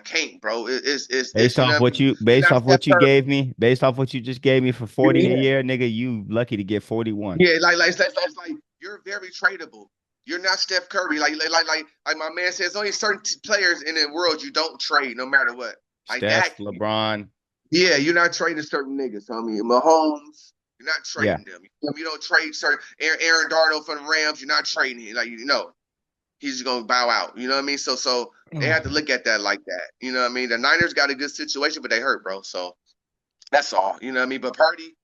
can't, bro. It's you know what I mean? You're Based not off Steph what you Curry. gave me, based off what you just gave me for 40 a Yeah, year, nigga, you lucky to get 41. yeah. Like you're very tradable. You're not Steph Curry. Like my man says, only certain players in the world you don't trade, no matter what. Like Steph, Dak, LeBron. yeah, you're not trading certain niggas. I mean, Mahomes, you're not Yeah. trading them. You don't trade certain Aaron Darnold for the Rams. You're not trading him. Like he's just gonna bow out. You know what I mean? So they have to look at that like that. You know what I mean? The Niners got a good situation, but they hurt, bro. So that's all. You know what I mean? But Purdy,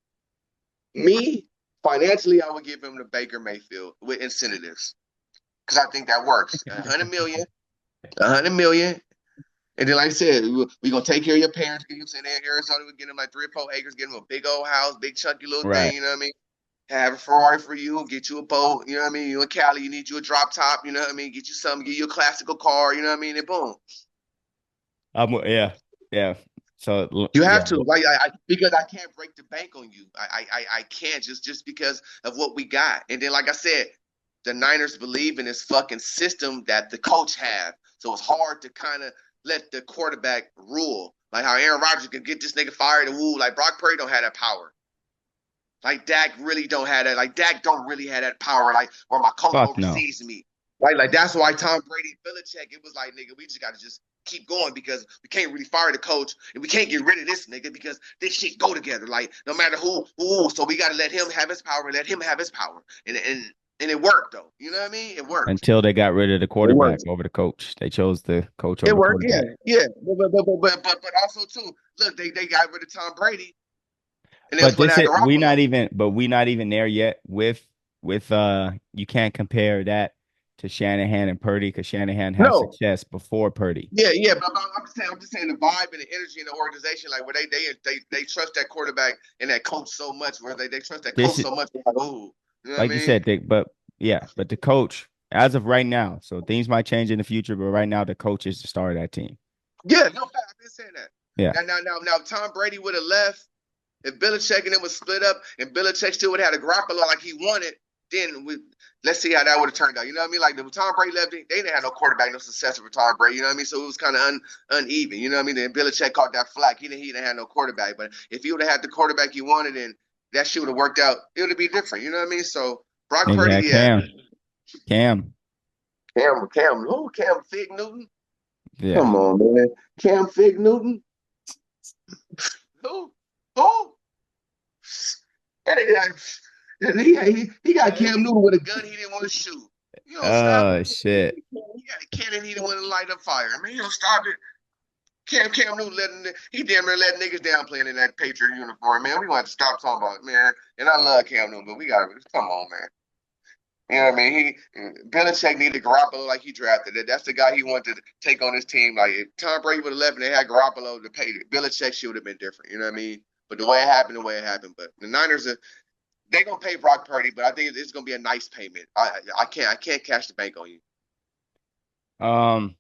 me, Financially, I would give him the Baker Mayfield with incentives because I think that works. 100 million, 100 million. And then, like I said, we gonna take care of your parents. Get you saying in Arizona, we get them like 3 or 4 acres, get them a big old house, big chunky little Right. thing. You know what I mean? Have a Ferrari for you, get you a boat. You know what I mean? You in Cali, you need you a drop top. You know what I mean? Get you something, get you a classical car. You know what I mean? And boom, Yeah. Yeah. So you yeah. have to, like, because I can't break the bank on you. I can't just because of what we got. And then, like I said, the Niners believe in this fucking system that the coach have. So it's hard to kind of let the quarterback rule. Like how Aaron Rodgers could get this nigga fired and woo. Like Brock Purdy don't have that power. Like Dak really don't have that. Like Dak don't really have that power. Like where my coach Fuck no. oversees me. Right? Like that's why Tom Brady, Belichick, it was like, nigga, we just got to just keep going because we can't really fire the coach and we can't get rid of this nigga because this shit go together. Like no matter who. So we got to let him have his power and let him have his power. And it worked though. You know what I mean? It worked. Until they got rid of the It quarterback worked. over the coach. They chose the coach over It the worked. Yeah, quarterback. yeah. But also too, look, they got rid of Tom Brady and they was But going to this have it Garoppolo. we not even there yet with you can't compare that to Shanahan and Purdy because Shanahan had No, success before Purdy. yeah, but I'm just saying the vibe and the energy in the organization, like where they trust that quarterback and that coach so much, where they trust that coach This is so much, like, ooh, you know what I like you mean? said, but yeah, but the coach, as of right now, so things might change in the future, but right now the coach is the star of that team. Yeah, no fact, I've been saying that. Yeah. Now, Tom Brady would have left if Belichick and it was split up, and Belichick still would have had a Garoppolo like he wanted. Then let's see how that would have turned out. You know what I mean? Like when Tom Brady left, they didn't have no quarterback, no successor for Tom Brady. You know what I mean? So it was kind of uneven. You know what I mean? Then Belichick caught that flack. He didn't have no quarterback. But if he would have had the quarterback he wanted, then that shit would have worked out. It would be different. You know what I mean? So Brock Nigga Purdy, had yeah. Cam. Cam. Cam Fig Newton. Yeah. Come on, man. Cam Fig Newton. Who? Who? He got Cam Newton with a gun he didn't want to shoot. You don't stop Oh it. shit. He got a cannon he didn't want to light up fire. I mean, you don't stop it. Cam Newton he damn near letting niggas down playing in that Patriot uniform, man. We want to stop talking about it, man. And I love Cam Newton, but we gotta come on, man. You know what I mean? Belichick needed Garoppolo like he drafted it. That's the guy he wanted to take on his team. Like if Tom Brady would have left and they had Garoppolo to pay, Belichick shit would have been different. You know what I mean? But the way it happened, the way it happened. But the Niners are they gonna pay Brock Purdy, but I think it's gonna be a nice payment. I can't cash the bank on you. Um,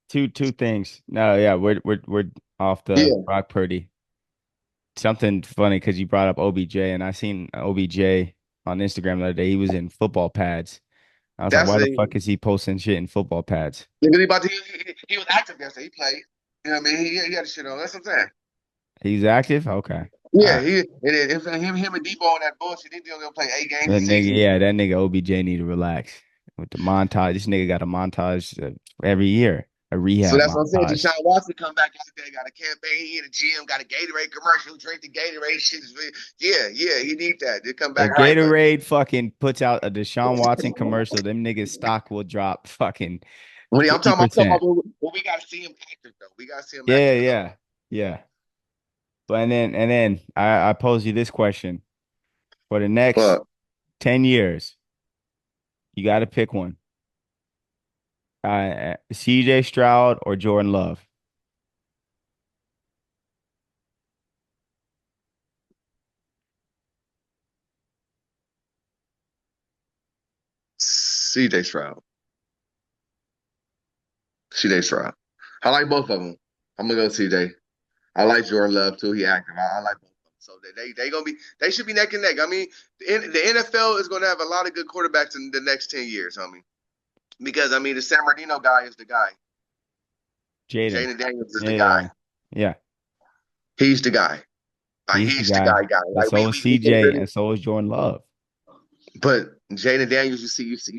two things. No, yeah, we're off the Yeah, Brock Purdy. Something funny because you brought up OBJ, and I seen OBJ on Instagram the other day. He was in football pads. I was like, that's why the the fuck is he posting shit in football pads? he was active yesterday. He played. You know what I mean? He had the shit on. That's what I'm saying. He's active? Okay. All Yeah, right. him and Debo on that bullshit. He only gonna play 8 games That a nigga, season. yeah, that nigga OBJ need to relax with the montage. This nigga got a montage every year, a So rehab that's what I'm saying. montage. Deshaun Watson come back out there, got a campaign, he in the gym, got a Gatorade commercial, drink the Gatorade shit. Yeah, he need that. They come back If hype. But Gatorade fucking puts out a Deshaun Watson commercial, them niggas stock will drop fucking when I'm talking 50%. about we gotta see him active though. We gotta see him Yeah, active because yeah, yeah. But and then I pose you this question. For the next I'm 10 years, you got to pick one. CJ Stroud or Jordan Love. CJ Stroud. CJ Stroud. I like both of them. I'm gonna go CJ. I like Jordan Love too. He active. I like both of them. So they gonna be they should be neck and neck. I mean, the NFL is gonna have a lot of good quarterbacks in the next 10 years, homie. Because I mean, the San Bernardino guy is the guy. Jaden. Jaden Daniels is Yeah, the yeah, guy. yeah. Yeah, He's the guy. Like he's the he's the guy. guy. And Like so is we can CJ, really. and so is Jordan Love. But Jaden Daniels, you just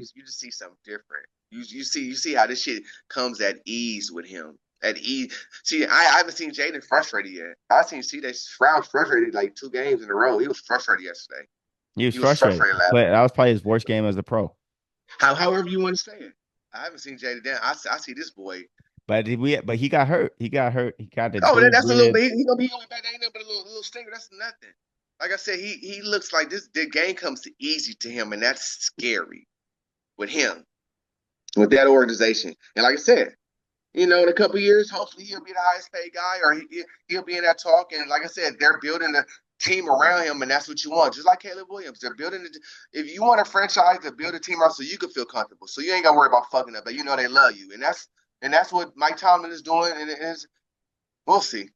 see something different. You see how this shit comes at ease with him. At ease. See, I haven't seen Jaden frustrated yet. I've seen CJ Stroud frustrated like 2 games in a row. He was frustrated yesterday. He was He was frustrated. frustrated last But night. that was probably his worst game as a pro. However you want to say it. I haven't seen Jaden Dan. I see this boy. But he got hurt. He got hurt. He got the Oh, dual that's a little rib. bit. He gonna be back. That ain't nothing but a little stinger. That's nothing. like I said, he looks like this. The game comes easy to him, and that's scary with him, with that organization. And like I said, in a couple of years, hopefully he'll be the highest paid guy, or he'll be in that talk. And like I said, they're building a team around him, and that's what you want. Just like Caleb Williams, they're building. If you want a franchise to build a team around, so you can feel comfortable, so you ain't gotta worry about fucking up, but you know they love you, and that's what Mike Tomlin is doing. And it is, we'll see.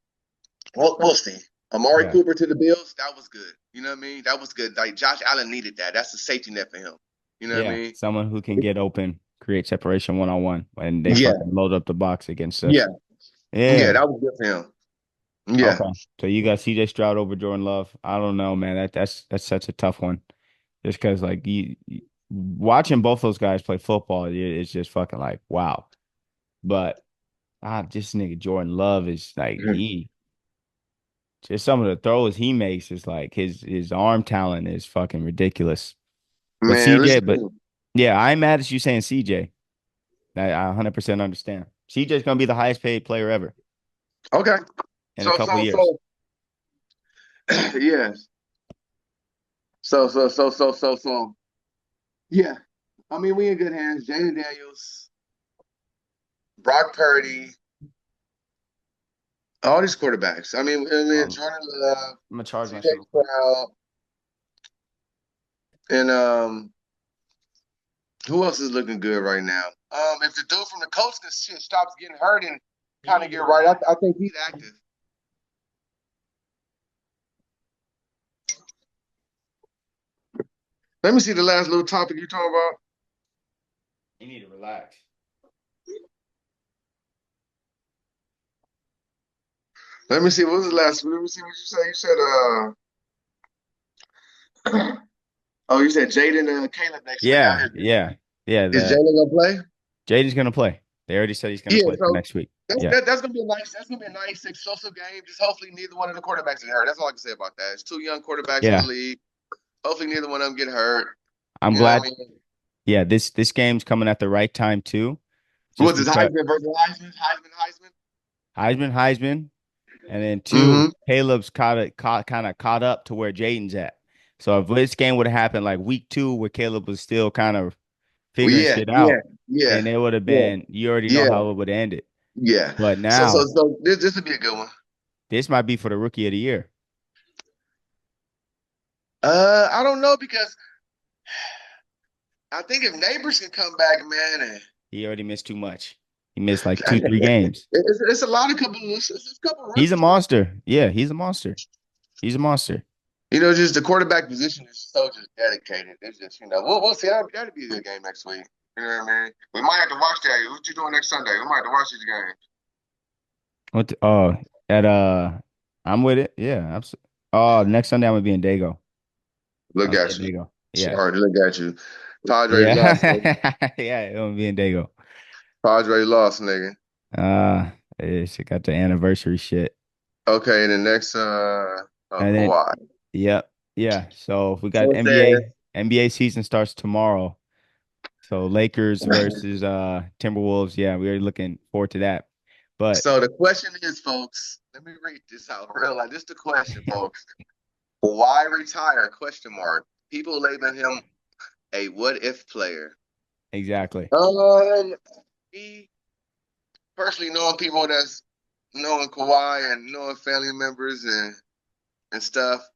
We'll see. Amari Yeah. Cooper to the Bills, that was good. You know what I mean? That was good. Like Josh Allen needed that. That's a safety net for him. You know what I Yeah. mean? Someone who can get open, create separation one on one, and they Yeah, fucking load up the box against yeah, us. yeah. Yeah. That was good for him. Yeah, Okay. So you got CJ Stroud over Jordan Love. I don't know, man. That's such a tough one. Just because like watching both those guys play football, it's just fucking like wow. But just nigga Jordan Love is like he just some of the throws he makes is like his arm talent is fucking ridiculous. But man. CJ, Listen. but yeah, I'm mad at you saying CJ. I 100% understand. CJ's gonna be the highest paid player ever Okay. in a So couple so years. so yeah. So yeah. I mean, we in good hands. Jaden Daniels, Brock Purdy, all these quarterbacks. I mean, Um, Jordan Love, I'm gonna charge my CJ shit real quick. Stroud, and who else is looking good right now? If the dude from the Colts can shit stops getting hurt and kind of get right, I think he's active. Let me see the last little topic you talking about. You need to relax. Let me see. What was the last? Let me see what you said. You said oh, you said Jaden and Caleb next week. I Yeah, heard you. yeah, yeah. Is The Jalen gonna play? Jaden's gonna play. They already said he's gonna Yeah. play for So next week. that's Yeah, that's gonna be a nice. That's gonna be a nice explosive game. Just hopefully neither one of the quarterbacks get hurt. That's all I can say about that. It's two young quarterbacks in the yeah. league. Hopefully neither one of them get hurt. I'm You know what I glad. mean? Yeah, this game's coming at the right time too, just Was this because Heisman versus Heisman? Heisman. Heisman, and then two, Mm-hmm. Caleb's kind of caught up to where Jaden's at. So if this game would have happened like week two, where Caleb was still kind of Well, figuring yeah, shit yeah, out, yeah, then it would have yeah, been you already know yeah, how it would have ended. yeah. But So now this would be a good one. this might be for the rookie of the year. I don't know because I think if Neighbors can come back, man, and He already missed too much. He missed like two, 3 games. it's a lot of couple. It's a couple of He's a rookies, man. monster. Yeah, he's a monster. He's a monster. Just the quarterback position is so just dedicated. It's just we'll see. That'll be a good game next week. You know what I mean? We might have to watch that. What you doing next Sunday? We might have to watch these games. Oh, at I'm with it. Yeah, absolutely. Oh, next Sunday I'm gonna be in Dago. Look I'll be in at you. Dago. Yeah. Sorry, look at you. Padres lost, nigga. Yeah. Yeah, I'm gonna be in Dago. Padres lost, nigga. Uh it's got the anniversary shit. Okay, the next And then Kawhi. yep. Yeah. So if we got So it says NBA season starts tomorrow. So Lakers versus Timberwolves. Yeah, we're looking forward to that. But so the question is, folks, let me read this out real like this the question, folks. Why retire? Question mark. People label him a what if player. exactly. Me personally knowing people that's knowing Kawhi and knowing family members and stuff.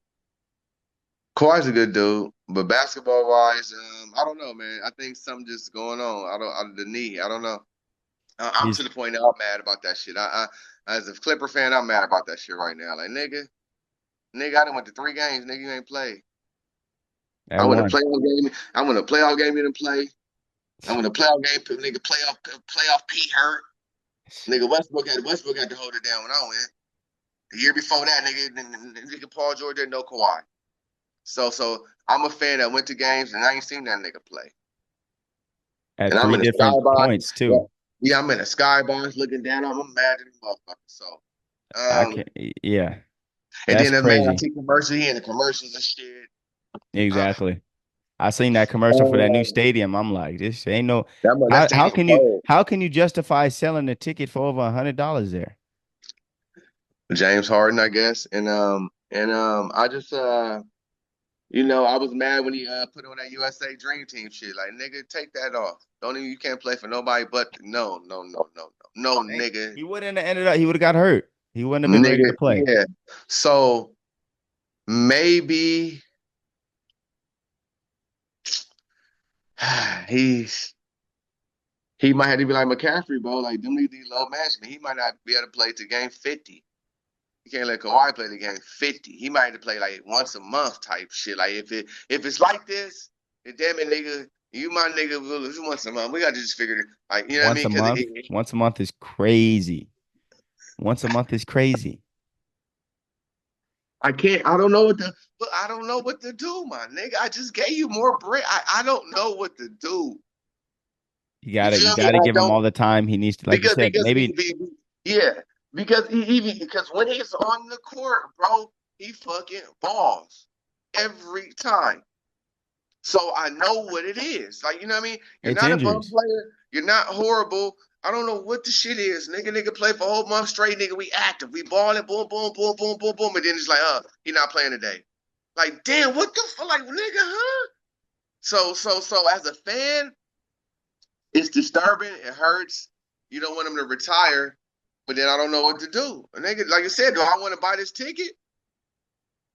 Kawhi's a good dude, but basketball wise, I don't know, man. I think something just going on. The knee. I don't know. I'm to He's the point now. I'm mad about that shit. As a Clipper fan, I'm mad about that shit right now. Like nigga, I done went to 3 games. Nigga, you ain't play. at I went to one. playoff game. I went to playoff game. You didn't play. I went to playoff game. Nigga, playoff Pete hurt. Nigga, Westbrook had to hold it down when I went. The year before that, nigga Paul George didn't know Kawhi. So I'm a fan that went to games and I ain't seen that nigga play. At And I'm three in the different skybox. points Yeah, too. yeah, I'm in the skybox looking down. I'm mad at the motherfucker. So, I um, can't. Yeah, and that's then man, I crazy. see commercials. He in the commercials and shit. Uh, Exactly. I seen that commercial for that new um, stadium. I'm like, this ain't no. that How stadium can you cold. justify selling a ticket for over $100 there? James Harden, I guess, And I just I was mad when he put on that USA Dream Team shit. Like, nigga, take that off. Don't even you can't play for nobody but no, Hey, nigga. he wouldn't have ended up. He would have got hurt. He wouldn't have been ready Nigga, to play. yeah. So maybe he's he might have to be like McCaffrey, bro. Like them niggas low management. He might not be able to play to game 50. You can't let Kawhi play the game 50. He might have to play like once a month type shit. Like if it's like this, then damn it, nigga, you my nigga, it's once a month. We gotta just figure it. Like, you know what I Once mean? a Because month. Once a month is crazy. Once a month is crazy. I can't. I don't know what to. But I don't know what to do, my nigga. I just gave you more bread. I don't know what to do. You You gotta you feel me? gotta I give him don't all the time he needs to, like you because said, maybe yeah, because he even because when he's on the court, bro, he fucking balls every time. So I know what it is. Like, you know what I mean? You're it's not a bum injuries. player. You're not horrible. I don't know what the shit is. Nigga play for a whole month straight. Nigga, we active. We balling, boom, boom, boom, boom, boom, boom. And then it's like, he not playing today. Like, damn, what the fuck? Like, nigga, huh? So as a fan, it's disturbing. It hurts. You don't want him to retire, but then I don't know what to do. And nigga, like I said, do I want to buy this ticket?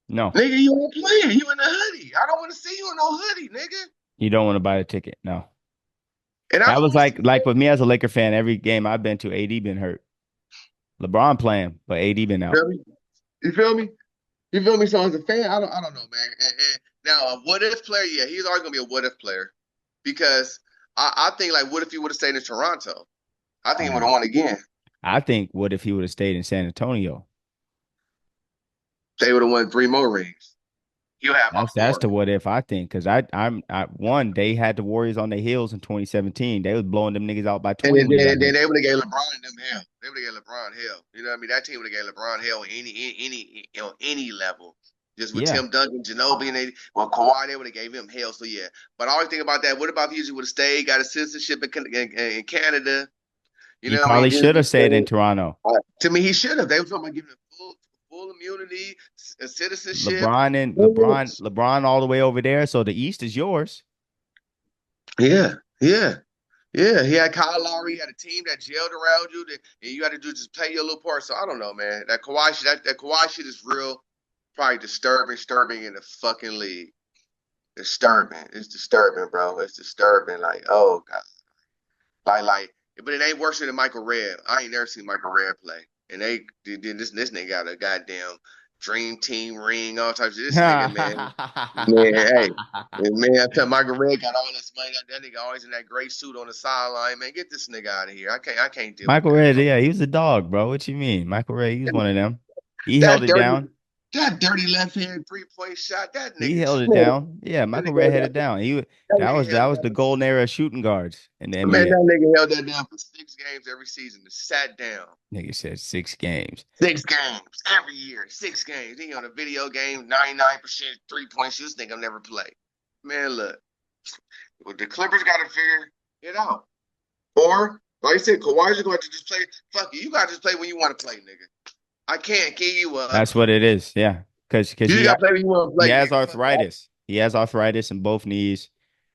No, Nigga, you ain't playing. You in a hoodie. I don't want to see you in no hoodie, nigga. you don't want to buy a ticket. No. And I That don't was want to see like with me as a Laker fan, every game I've been to, AD been hurt. LeBron playing, but AD been out. you. You feel me? You feel me? So as a fan, I don't know, man. And now a what if player, yeah, he's always gonna be a what if player because I think like what if he would have stayed in Toronto? I think he would No. have won again. I think what if he would have stayed in San Antonio? They would have won three more rings. He'll have That's four. the what if I think because I one they had the Warriors on their heels in 2017. They was blowing them niggas out by And 20 then, when he got then, then hurt. they would have gave LeBron and them hell. They would have gave LeBron hell. You know what I mean? That team would have gave LeBron hell on any level. Just with Yeah, Tim Duncan, Ginobili, and Kawhi, they would have gave him hell. So yeah. But I always think about that. What about if he would have stayed, got a citizenship in Canada? You he know what I mean? probably should have Just stayed in stayed. Toronto. To me, he should have. They were talking about giving him full immunity, citizenship. LeBron all the way over there. So the East is yours. Yeah, yeah. Yeah, he had Kyle Lowry. He had a team that gelled around you, and you got to do just play your little part. So I don't know, man. That Kawhi shit, that Kawhi shit is real, probably disturbing in the fucking league. Disturbing. It's disturbing, bro. It's disturbing. Like, oh god, but it ain't worse than Michael Redd. I ain't never seen Michael Redd play, and they did this nigga got a goddamn dream team ring, all types of this nigga, man. Man, hey, man, I tell Michael Red got all this money. That nigga always in that gray suit on the sideline. Man, get this nigga out of here. I can't deal with Michael that, Redd, bro. yeah, he was a dog, bro. What you mean? Michael Redd, he was one of them. He held That it dirty, down. that dirty left hand 3-point shot. That He nigga, held it man, down. Yeah, that Michael nigga Redd held had that. it down. That That nigga was that held was that. the golden era of shooting guards in the Man, NBA. that nigga held that down for 6 games every season. Just sat down. Nigga said 6 games. 6 games every year. 6 games. He on a video game, 99% 3-point shoots. Think I'll never play. Man, look, well, the Clippers got to figure it out. Or, like I said, Kawhi's going to just play. Fuck you. You got to just play when you want to play, nigga. I can't give you up. That's what it is. Yeah, because You got to play when you want to he play, has nigga. Fuck that. arthritis. He has arthritis in both knees,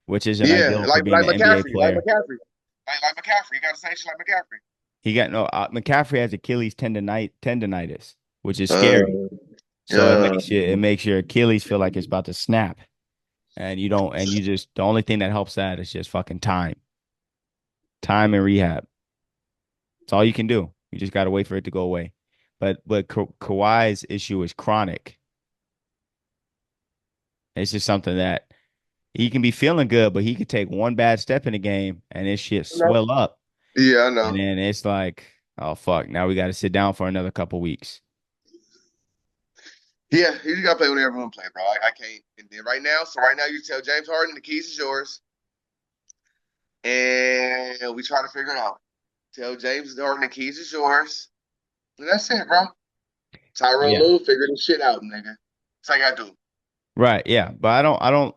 which isn't Yeah, ideal for like being like an NBA McCaffrey, like player. McCaffrey, like McCaffrey. You got the same shit like McCaffrey. He got no McCaffrey has Achilles tendonitis, which is Uh, scary. So uh, it makes your Achilles feel like it's about to snap. And you don't and you just the only thing that helps that is just fucking time. Time and rehab. It's all you can do. You just got to wait for it to go away. But Kawhi's issue is chronic. It's just something that he can be feeling good, but he could take one bad step in the game and this shit no. swell up. Yeah, I And know. then it's like, oh fuck, now we got to sit down for another couple weeks. Yeah, you just got to play whenever you want to play, bro. I can't. And then right now, you tell James Harden the keys is yours, and we try to figure it out. Tell James Harden the keys is yours, and that's it, bro. Tyronn Yeah. Lue figure this shit out, nigga. That's all you got to do. Right. Yeah. But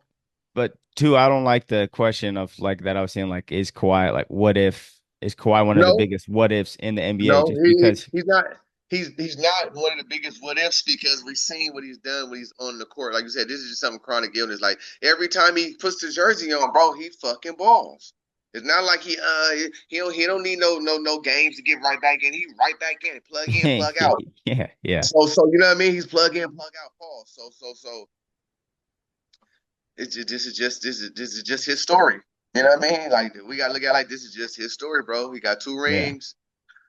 but two, I don't like the question of like that I was saying, like, is Kawhi, like, what if, is Kawhi one of the No, biggest what ifs in the NBA? no, Just because he's not. he's not one of the biggest what ifs because we've seen what he's done when he's on the court. Like you said, this is just something chronic illness. Like every time he puts the jersey on, bro, he fucking balls. It's not like he don't need no games to get right back in. He right back in, plug out. Yeah, yeah. So you know what I mean? He's plug in, plug out, Paul. So this is just his story. You know what I mean? Like we gotta look at it like this is just his story, bro. He got two Yeah. rings,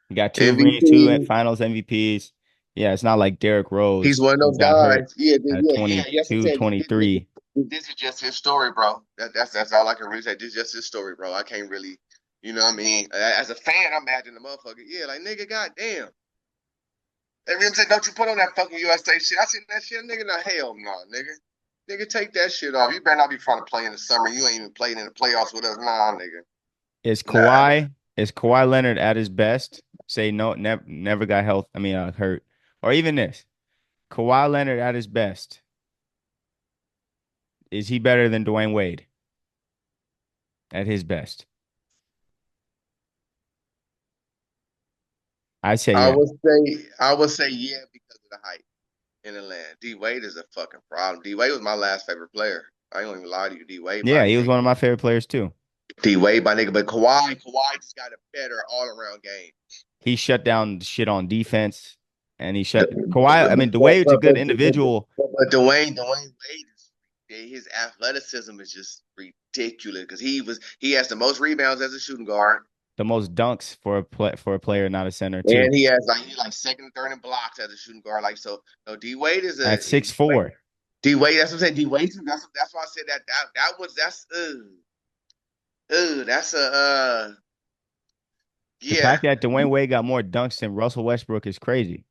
He got two rings, two MVP. finals MVPs. Yeah, it's not like Derrick He's Rose one of who those got hurt guys. Yeah, at Yes, I'm 22, saying 23. this is just his story, bro. That's all I can really say. This is just his story, bro. I can't really, you know what I mean? As a fan, I'm mad at the motherfucker. Yeah, like nigga, goddamn. Everyone said, don't you put on that fucking USA shit. I seen that shit, nigga. No, hell no, nigga. Nigga, take that shit off. You better not be trying to play in the summer. You ain't even played in the playoffs with us. Nah, nigga. Is Nah. Kawhi is Kawhi Leonard at his best? Say no, never got health. I mean, hurt, or even this. Kawhi Leonard at his best. Is he better than Dwayne Wade at his best? I say I yeah. would say yeah because of the height in Atlanta. D Wade is a fucking problem. D Wade was my last favorite player. I ain't gonna even lie to you. D Wade, Yeah, my he was nigga. one of my favorite players too. D Wade, my nigga. But Kawhi just got a better all around game. He shut down shit on defense, and he But, shut Kawhi. I mean, Dwayne's a good individual. Dwayne Wade his athleticism is just ridiculous because he has the most rebounds as a shooting guard, The most dunks for a player, not a center, too. and he like second and third in blocks as a shooting guard. Like so, no D Wade is a At 6'4". D Wade. That's what I'm saying. D Wade. That's why I said that was that's a The yeah. fact that Dwayne Wade got more dunks than Russell Westbrook is crazy.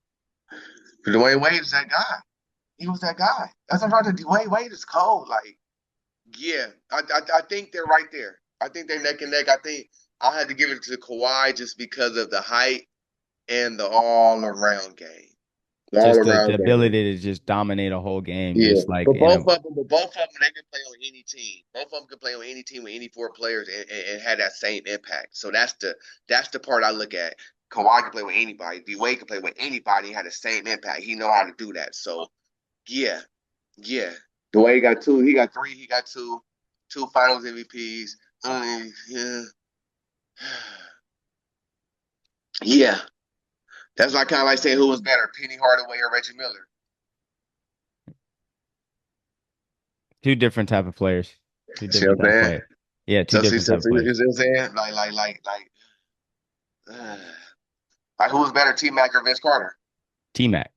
Dwayne Wade is that guy. He was that guy. That's what I'm trying to. Dwayne Wade is cold. Like yeah, I think they're right there. I think they're neck and neck. I think I had to give it to Kawhi just because of the height and the all around game. The all Just the around game. ability to just dominate a whole game, Yeah, just like in a but both of them, they can play on any team. Both of them can play on any team with any four players and have that same impact. So that's the part I look at. Kawhi can play with anybody. D Wade can play with anybody and have the same impact. He know how to do that. So yeah, yeah. Dwayne got two. He got three. He got two Finals MVPs. Yeah, yeah. That's why I kind of like saying who was better, Penny Hardaway or Reggie Miller. two different type of players. Two See what different I'm type of saying? players. Yeah, two So see, different so type of see, you players. see what I'm saying? Uh, like who was better, T Mac or Vince Carter? T Mac.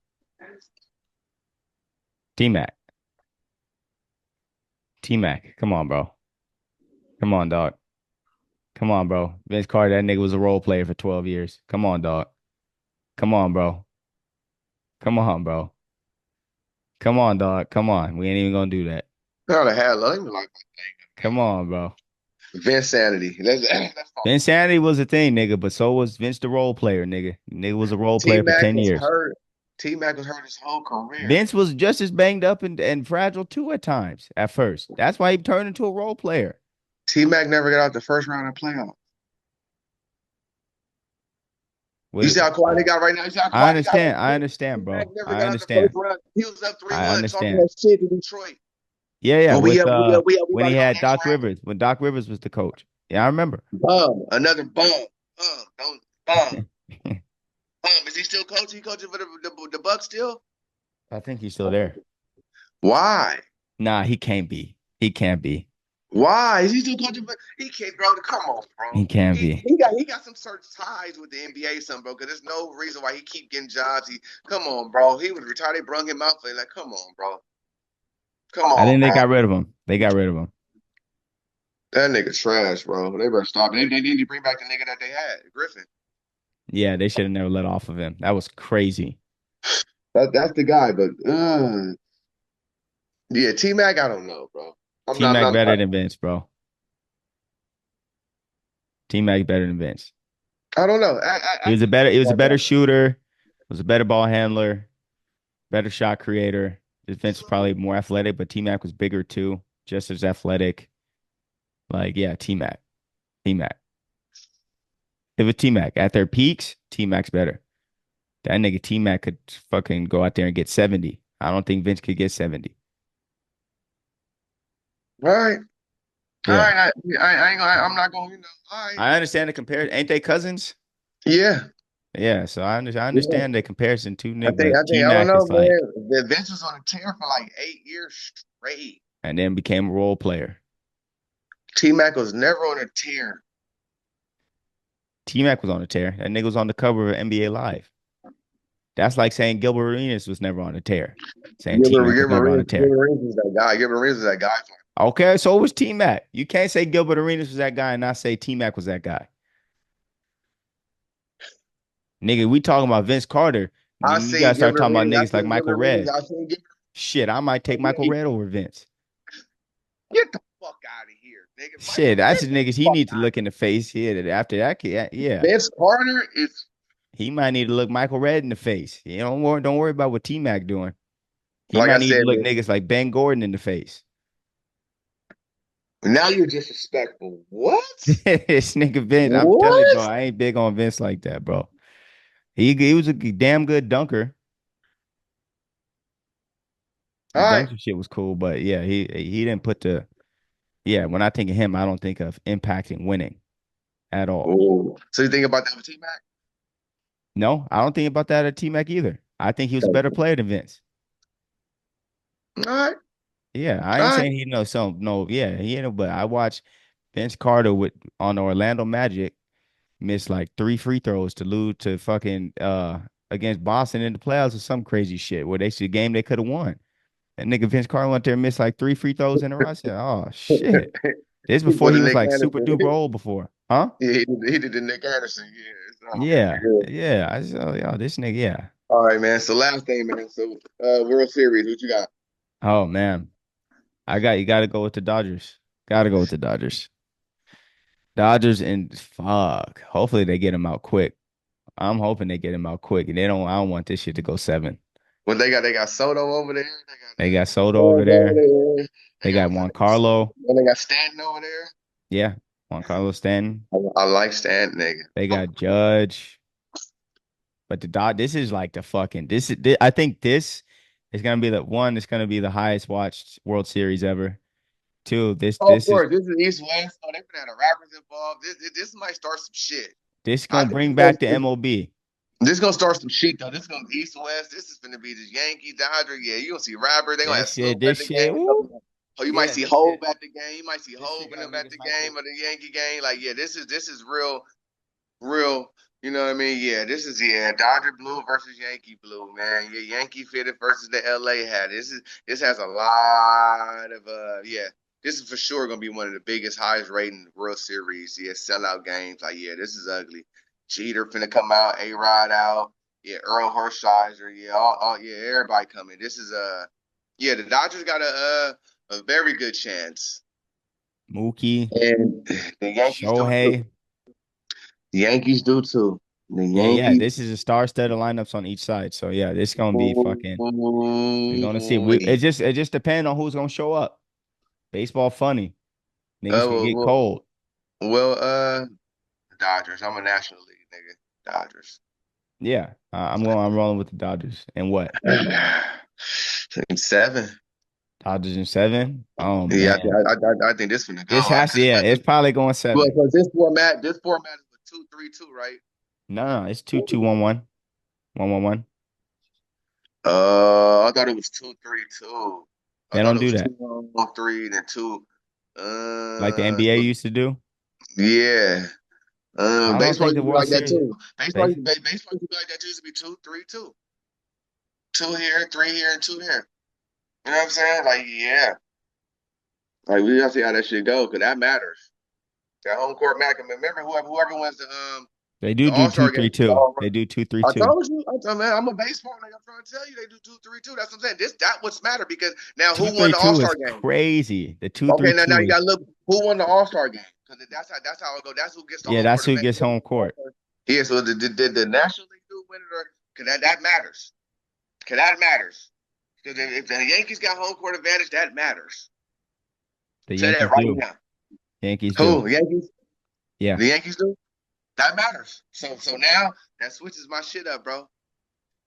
T Mac. T Mac. Come on, bro. Come on, dog. Come on, bro. Vince Carter, that nigga was a role player for 12 years. Come on, dog. Come on, bro. Come on, bro. Come on, dog. Come on. We ain't even gonna do that. How the hell? Let me like Come on, bro. Vince Sanity. Let's talk Vince about it. Sanity was a thing, nigga, but so was Vince the role player, nigga. Nigga was a role T player for Mac 10 was years. hurt. T Mac was hurt his whole career. Vince was just as banged up and fragile too at times at first. That's why he turned into a role player. T Mac never got out the first round of playoffs. You With see how quiet he got right now? You see how I quiet he got right understand. I now? understand, T-Mac bro. never I got out the first understand. round. He was up I 3-1 talking understand. that shit to Detroit. Yeah, yeah. Well, we With up, we up, we up. We when about he to go had next Doc round. Rivers, when Doc Rivers was the coach. Yeah, I remember. Another bum. Don't bum. Is he still coaching? He coaching for the Bucks still? I think he's still there. Why? Nah, he can't be. He can't be. Why is he still coaching? But he can't, bro. Come on, bro. He can't He be. he got he got some certain ties with the NBA, something, bro. Because there's no reason why he keep getting jobs. Come on, bro. He was retired. They brung him out for like, come on, bro. Come I on, think they bro. got rid of him. They got rid of him. That nigga trash, bro. They better stop. They need to bring back the nigga that they had, Griffin. Yeah, they should have never let off of him. That was crazy. That's the guy, but yeah, T Mac, I don't know, bro. I'm T not, Mac I'm better not. than Vince, bro. T Mac better than Vince. I don't know. He I was a think better. Vince He was a got better that. shooter. Was a better ball handler. Better shot creator. Vince was probably more athletic, but T Mac was bigger too, just as athletic. Like, yeah, T Mac. T Mac. If it's T Mac at their peaks, T Mac's better. That nigga T-Mac could fucking go out there and get 70. I don't think Vince could get 70. All right. All Yeah. right. I ain't gonna, I'm not going, all right. I understand the comparison. Ain't they cousins? Yeah. Yeah, so I Yeah. understand the comparison too, I Nick, think, but I don't T-Mac know, is like, man. The Vince was on a tear for like 8 years straight. and then became a role player. T Mac was never on a tear. T-Mac was on a tear. That nigga was on the cover of NBA Live. That's like saying Gilbert Arenas was never on a tear. Saying T-Mac was never on a tear. Gilbert Arenas was that guy. Gilbert Arenas was that guy. Okay, so was T-Mac. You can't say Gilbert Arenas was that guy and not say T-Mac was that guy. Nigga, we talking about Vince Carter. I You gotta seen start Gilbert talking about Arenas. I niggas like seen Michael Gilbert Arenas. Redd. I seen Gilbert. Shit, I might take Michael Redd over Vince. Get the fuck out of here, nigga. Shit, Michael, that's get the the niggas he fuck need to out of look in the face. Yeah, after that, yeah, Vince Carter is, he might need to look Michael Redd in the face. You know, don't worry about what T-Mac doing. He like might I need to said, look man. niggas like Ben Gordon in the face. Now you're disrespectful. What? This nigga Vince, I'm telling you, bro, What? I ain't big on Vince like that, bro. He was a damn good dunker. All His right. dunker shit was cool, but yeah, he didn't put the yeah. When I think of him, I don't think of impacting winning at all. Ooh. So you think about that with T Mac? No, I don't think about that at T-Mac either. I think he was a better player than Vince. All right. Yeah, I All ain't right. saying he knows some. No, yeah, but I watched Vince Carter with on the Orlando Magic miss like three free throws to lose to fucking against Boston in the playoffs or some crazy shit where they see a game they could have won. And nigga Vince Carter went there and missed like three free throws in a row. I said, oh shit. This He before put he a was Nick like super Anderson. duper old before. Huh? Yeah, he did the Nick Anderson. Yeah. Yeah. Yeah. Yeah. I said, oh, yo, this nigga, yeah. All right, man. So last thing, man. So World Series, what you got? Oh man. You gotta go with the Dodgers. Gotta go with the Dodgers. Dodgers and fuck. Hopefully they get him out quick. I'm hoping they get him out quick. And I don't want this shit to go seven. What they got Soto over there. They got They got Soto over Lawrence over there. there. They got Juan Carlo. They got Stanton over there. Yeah. Juan Carlos Stanton. I like Stanton, They nigga. got Judge. But this is like the fucking I think this is gonna be the one. It's gonna be the highest watched World Series ever. Two, Oh, of course, this is East West. Oh, they put out rappers involved. This might start some shit. this I gonna think bring back the MOB. this gonna start some shit though. This gonna be East West. This is gonna be the Yankee Dodger. Yeah, you gonna see rapper. They gonna have Snoop at This the shit. game. Woo. Oh, you might Yeah, see this Hove shit. at the game. You might see This Hove shit and got them at niggas the hype. game or the Yankee game. Like, yeah, this is real. You know what I mean? Yeah, this is Dodger blue versus Yankee blue, man. Yeah, Yankee fitted versus the LA hat. This has a lot of yeah. This is for sure gonna be one of the biggest, highest rating World Series. Yeah, sellout games. Like, yeah, this is ugly. Jeter finna come out, A Rod out. Yeah, Earl Hershiser. Yeah, all yeah, everybody coming. This is yeah, the Dodgers got a very good chance. Mookie, And the Yankees do too. Shohei. The Yankees do too. The Yeah. Yankees. This is a star-studded lineups on each side. So yeah, this gonna be fucking. We're gonna see. Ooh-wee. It just depends on who's gonna show up. Baseball funny. Niggas can Well, get cold. Dodgers. I'm a National League nigga. Dodgers. Yeah, I'm rolling with the Dodgers. And what? Seven. Dodgers in seven. Oh Yeah, man, I think this gonna this go. has to. Yeah, it's probably going Well, seven. because this format is a 2-3-2, right? No, it's 2-2-1-1, 1-1-1. I thought it was 2-3-2. I They thought don't it do was that 2-1-3, then two. like the NBA used to do. Yeah. I don't Baseball think used the to be World like that Series. too. Base, Baseball used to be like that too. It used to be 2-3-2. Two here, three here, and two here. You know what I'm saying? Like, yeah. Like, we gotta see how that shit go, because that matters. That home court match. Remember, whoever wins they the do All Star two game. three two. They do two three I two. told you. Man, I'm a baseball nigga. I'm trying to tell you, they do 2-3-2. That's what I'm saying. That what's matter because now Two who won three the All two Star is game? crazy. The two Okay, three now two you is gotta look who won the All Star game because that's how it go. That's who gets the yeah. home That's court who advantage. gets home court. Yeah, so did the National League do win it or? Cause that matters. Cause that matters. Because if the Yankees got home court advantage, that matters. The Say that Yankees right do. now. Yankees do. Who? Yankees? Yeah. The Yankees do? That matters. So now that switches my shit up, bro.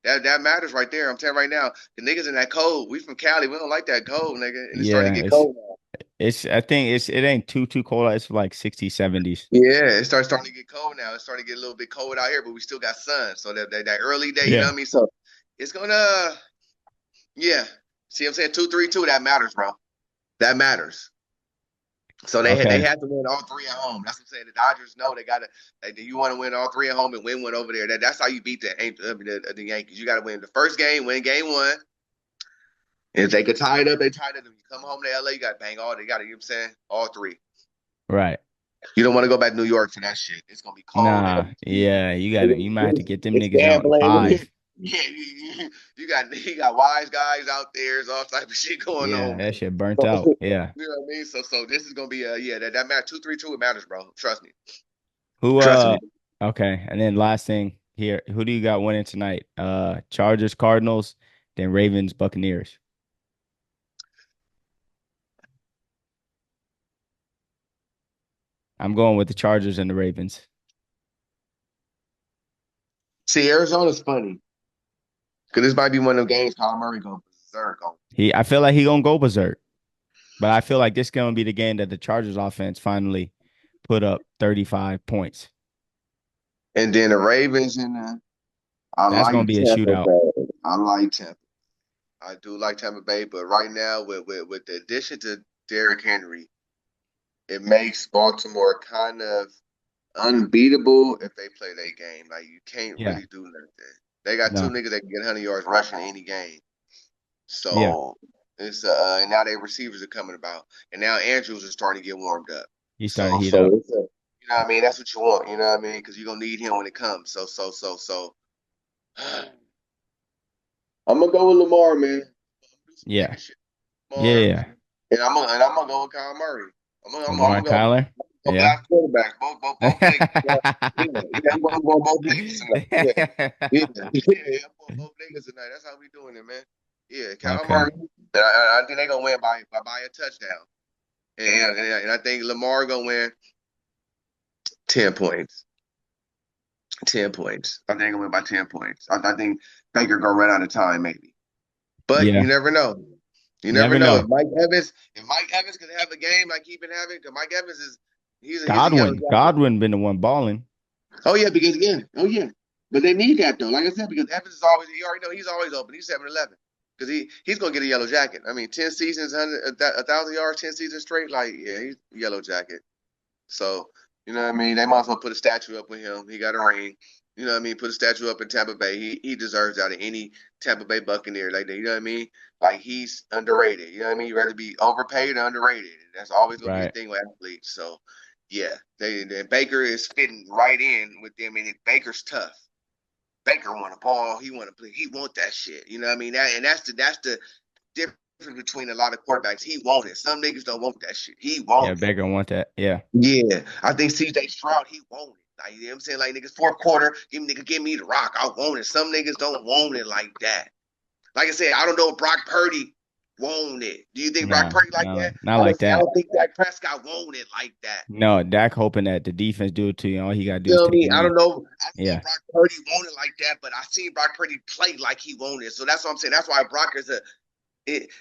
That matters right there. I'm telling you right now, the niggas in that cold. We from Cali. We don't like that cold, nigga, and it's starting Yeah, to get cold now. it's I think it ain't too cold. It's like 60s, 70s. Yeah, starting to get cold now. It's starting to get a little bit cold out here, but we still got sun. So that early day, you know Yeah. what I mean? So it's gonna, yeah. See what I'm saying? 2-3-2, that matters, bro. That matters. So they Okay. had to win all three at home. That's what I'm saying. The Dodgers know they gotta. Like, you want to win all three at home and win one over there. That's how you beat the Yankees. You got to win the first game, win game one. And if they could tie it up, they tied it up. You come home to LA, you got to bang all. They got to, you know what I'm saying, all three. Right. You don't want to go back to New York for that shit. It's gonna be cold. They're Nah. gonna be Yeah, you might have to get them it's niggas out in gambling. 5. Yeah, you got wise guys out there. There's all type of shit going Yeah, on, man. that shit burnt So, out. Yeah. you know what I mean? So this is gonna be yeah, that matter 2-3-2, it matters, bro. Trust me. Who Trust me. okay. And then last thing here, who do you got winning tonight? Chargers, Cardinals, then Ravens, Buccaneers. I'm going with the Chargers and the Ravens. See, Arizona's funny. Cause this might be one of them games Kyle Murray go berserk on. I feel like he gonna go berserk, but I feel like this gonna be the game that the Chargers offense finally put up 35 points. And then the Ravens and I That's gonna like be a Tampa shootout. Bay. I like Tampa. I do like Tampa Bay, but right now with the addition to Derrick Henry, it makes Baltimore kind of unbeatable if they play their game. Like you can't Yeah. really do nothing. They got two No. niggas that can get 100 yards rushing in any game. Yeah. So it's and now their receivers are coming about, and now Andrews is starting to get warmed up. He started to So heat up. it's you know what I mean. That's what you want. You know what I mean? Because you're gonna need him when it comes. So. I'm gonna go with Lamar, man. I'm gonna do some Yeah. nigga shit, Yeah. Lamar, Yeah. and I'm gonna go with Kyle Murray. I'm Lamar gonna and go. Kyler. Go Yeah. black quarterbacks, both niggas. Yeah, I'm going both niggas tonight. Yeah, yeah, yeah. I'm going both niggas tonight. That's how we doing it, man. Yeah, Kyle Okay. Murray. And I think they gonna win by a touchdown, and I think Lamar gonna win 10 points. 10 points. I think they're gonna win by 10 points. I think Baker gonna run out of time, maybe. But Yeah. you never know. You never Never know know. if Mike Evans could have a game like he's been having, because Mike Evans is he's a yellow Godwin. jacket. Godwin been the one balling. Oh yeah, because again, oh yeah. But they need that though. Like I said, because Evans is always you already know he's always open. He's 7-11. Because he's gonna get a yellow jacket. I mean, 10 seasons, 1,000 yards, 10 seasons straight. Like, yeah, he's yellow jacket. So, you know what I mean? They might as well put a statue up with him. He got a ring. You know what I mean? Put a statue up in Tampa Bay. He deserves out of any Tampa Bay Buccaneer. Like, you know what I mean? Like, he's underrated. You know what I mean? You rather be overpaid or underrated. That's always gonna be a Right. thing with athletes. So yeah, Baker is fitting right in with them, and Baker's tough. Baker want a ball. He want to play. He want that shit. You know what I mean? That's the difference between a lot of quarterbacks. He want it. Some niggas don't want that shit. He Yeah, want it. Baker want that. Yeah. Yeah, I think CJ Stroud, he want it. Like, you know what I'm saying? Like, niggas, fourth quarter, give me the rock. I want it. Some niggas don't want it like that. Like I said, I don't know if Brock Purdy want it. Do you think Brock Nah, Purdy like that? not like I that. don't think Dak Prescott want it like that. No, Dak hoping that the defense do it to you. All he gotta do You is know what I take a mean? I don't knee. know. I seen Yeah. Brock Purdy want it like that, but I seen Brock Purdy play like he wanted it. So that's what I'm saying. That's why Brock is a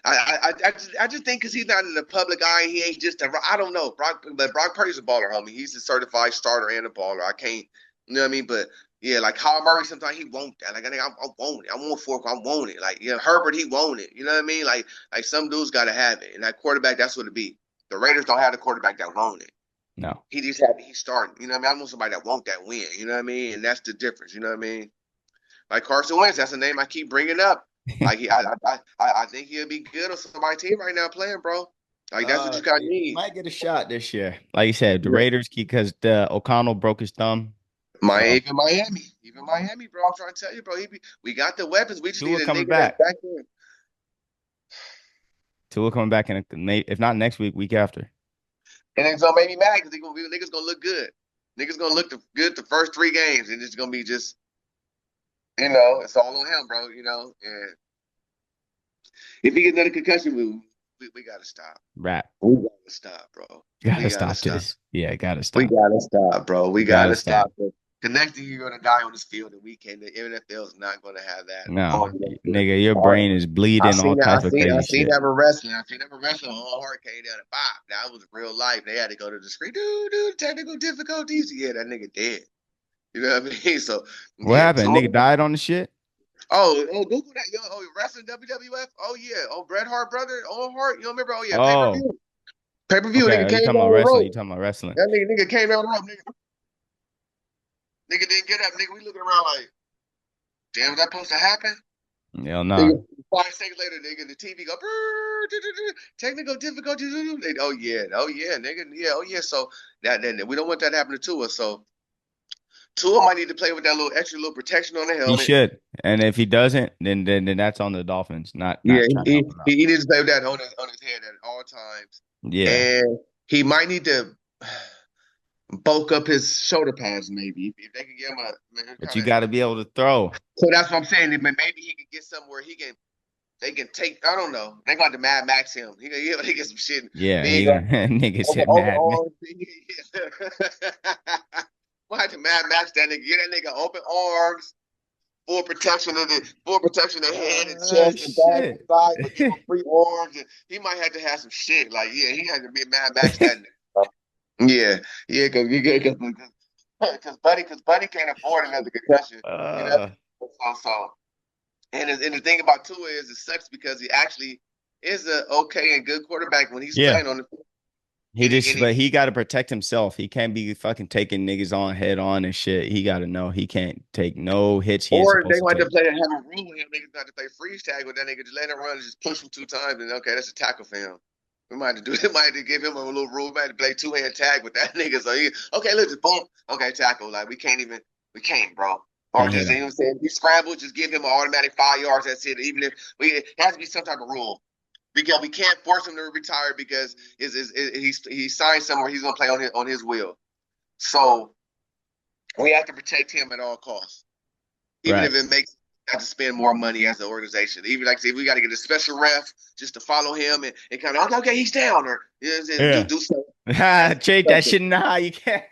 I just think because he's not in the public eye, he ain't just a. I don't know, but Brock Purdy's a baller, homie. He's a certified starter and a baller. I can't, you know what I mean? But yeah, like Kyle Murray, sometimes he won't that. Like I want it. I want fork. I want it. Like Herbert, he want it. You know what I mean? Like some dudes got to have it, and that quarterback, that's what it be. The Raiders don't have the quarterback that want it. No. He just happy he's starting. You know what I mean? I want somebody that want that win. You know what I mean? And that's the difference. You know what I mean? Like Carson Wentz, that's a name I keep bringing up. Like I think he'll be good on somebody's team right now playing, bro. Like that's what you kind of He need. might get a shot this year. Like you said, the Yeah. Raiders keep because the O'Connell broke his thumb. So Even Miami, bro. I'm trying to tell you, bro. We got the weapons. We just Tua need a coming nigga that's back. back there. Tua coming back if not next week, week after. And it's gonna make me mad because niggas gonna look good. Niggas gonna look good the first 3 games, and it's gonna be just it's all on him, bro. And if he gets another concussion, we gotta stop. Rap. We gotta stop, bro. We Gotta gotta stop stop. this. Yeah, gotta We stop. gotta stop, bro. We Gotta gotta stop. stop. Cause next thing you're gonna die on this field, and we can. The NFL is not gonna have that No, on your field. nigga, your All right. brain is bleeding, all type of I crazy seen shit. that with wrestling. I seen that with wrestling. All Heart came down and bop. That was real life. They had to go to the screen. Dude, technical difficulties. Yeah, that nigga dead. You know what I mean? So What yeah, happened? two. Nigga died on the shit? Google that. Yo, wrestling WWF. Oh yeah. Oh, Bret Hart brother. Owen Hart. You don't remember? Oh yeah, pay per Oh, view. Pay per view. okay. Nigga Are came you talking down about the wrestling? You rope. talking about wrestling? That nigga came down the rope. Nigga didn't get up. Nigga, we looking around like, damn, was that supposed to happen? Hell nah. Nigga, 5 seconds later, nigga, the TV go, "Brrr, technical difficulties. Oh yeah, nigga, yeah, oh yeah. So that we don't want that happening to us. So Tua might need to play with that little extra little protection on the He helmet. should. And if he doesn't, then that's on the Dolphins, not Yeah, trying to he, help him out. he, he needs to play with that on his head at all times. Yeah. And he might need to bulk up his shoulder pads, maybe. If they can get him a But kind you of. got to be able to throw. So that's what I'm saying. Maybe he can get somewhere he can. They can take. I don't know. They got to Mad Max him. He get some shit. Yeah, Big he gonna nigga said mad man. overarms. We'll have to Mad Max that nigga. Get that nigga open arms, full protection of head and chest and back and Shit. side, but give him free arms. And he might have to have some shit. Like yeah, he had to be Mad Max that nigga. Yeah, yeah, because Buddy can't afford another concussion. You know, uh so. And the thing about Tua is it sucks because he actually is a okay and good quarterback when he's yeah. playing on the field. He just but he got to protect himself. He can't be fucking taking niggas on head on and shit. He got to know he can't take no hits he ain't Or they supposed to want to take. play have a rule with him. Niggas got to play freeze tag with that nigga. Just let him run and just push him 2 times. And okay, that's a tackle for him. We might have to do it. Might have to give him a little rule. We might have to play 2-hand tag with that nigga. So he okay, look, just boom. Okay, tackle. Like we can't, bro. Or Can't hit just him. you know what I'm saying, he scrambled, just give him an automatic 5 yards. That's it. Even if it has to be some type of rule. Because we can't force him to retire because he signed somewhere he's gonna play on his will. So we have to protect him at all costs, even Right. if it makes have to spend more money as an organization. Even like say we got to get a special ref just to follow him and kind of okay he's down or you know, Yeah. do something. That's Change that shit now. You can't.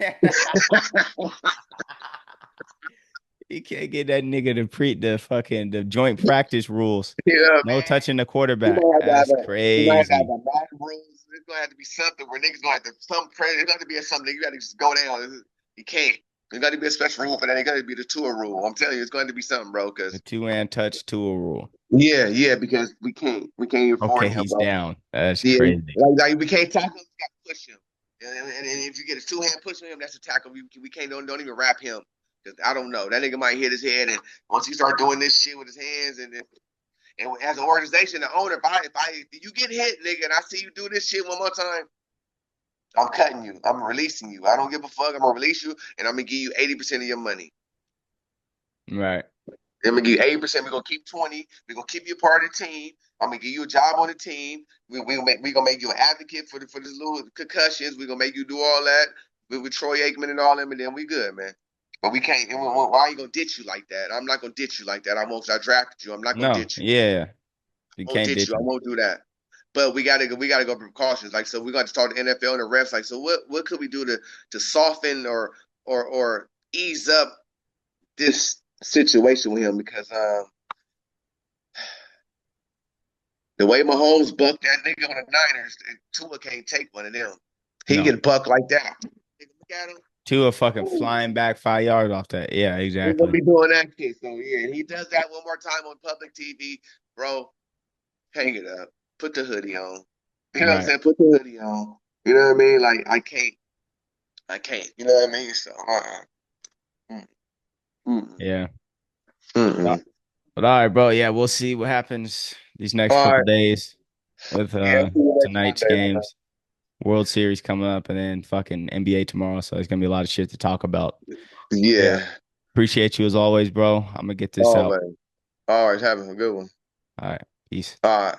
You can't get that nigga to the fucking the joint practice rules. yeah, No man. touching the We quarterback. might have to have That's we might have to have crazy. a Madden rules. It's gonna have to be something where niggas gonna have to some credit. It's got to be something you got to just go down. You can't. There's got to be a special rule for that. It got to be the tour rule. I'm telling you, it's going to be something, bro. The Because two-hand touch tool rule. yeah, because we can't Okay, afford him, he's bro. down. That's Yeah, crazy. like we can't tackle him. We got to push him. And if you get a 2-hand push on him, that's a tackle. We can't don't even wrap him because I don't know that nigga might hit his head. And once he start doing this shit with his hands and as an organization, the owner, if you get hit, nigga, and I see you do this shit one more time, I'm cutting you. I'm releasing you. I don't give a fuck. I'm gonna release you, and I'm gonna give you 80% of your money. Right. I'm gonna give you 80%. We're gonna keep 20. We're gonna keep you a part of the team. I'm gonna give you a job on the team. We gonna make you an advocate for this little concussions. We're gonna make you do all that with Troy Aikman and all them, and then we good, man. But we can't. Why are you gonna ditch you like that? I'm not gonna ditch you like that. I drafted you. I'm not gonna No. ditch you. Yeah. You I won't can't ditch ditch you. I him. won't do that. But we gotta go precautions. Like so, we're gonna start the NFL and the refs. Like so, what could we do to soften or ease up this situation with him? Because the way Mahomes bucked that nigga on the Niners, Tua can't take one of them. He No. can buck like that. Look at him. Tua fucking Ooh, flying back 5 yards off that. Yeah, he's gonna exactly. be doing that shit. So yeah, he does that one more time on public TV, bro. Hang it up. Put the hoodie on. You know what I'm Right. saying? Put the hoodie on. You know what I mean? Like I can't. I can't. You know what I mean? So mm, mm, Yeah. mm. But all right, bro. Yeah, we'll see what happens these next All couple right. days with Yeah, see you next tonight's Monday, man. games. World Series coming up and then fucking NBA tomorrow. So there's gonna be a lot of shit to talk about. Yeah. Yeah. Appreciate you as always, bro. I'm gonna get this Oh out. man. All right. Having a good one. All right. Peace. All right.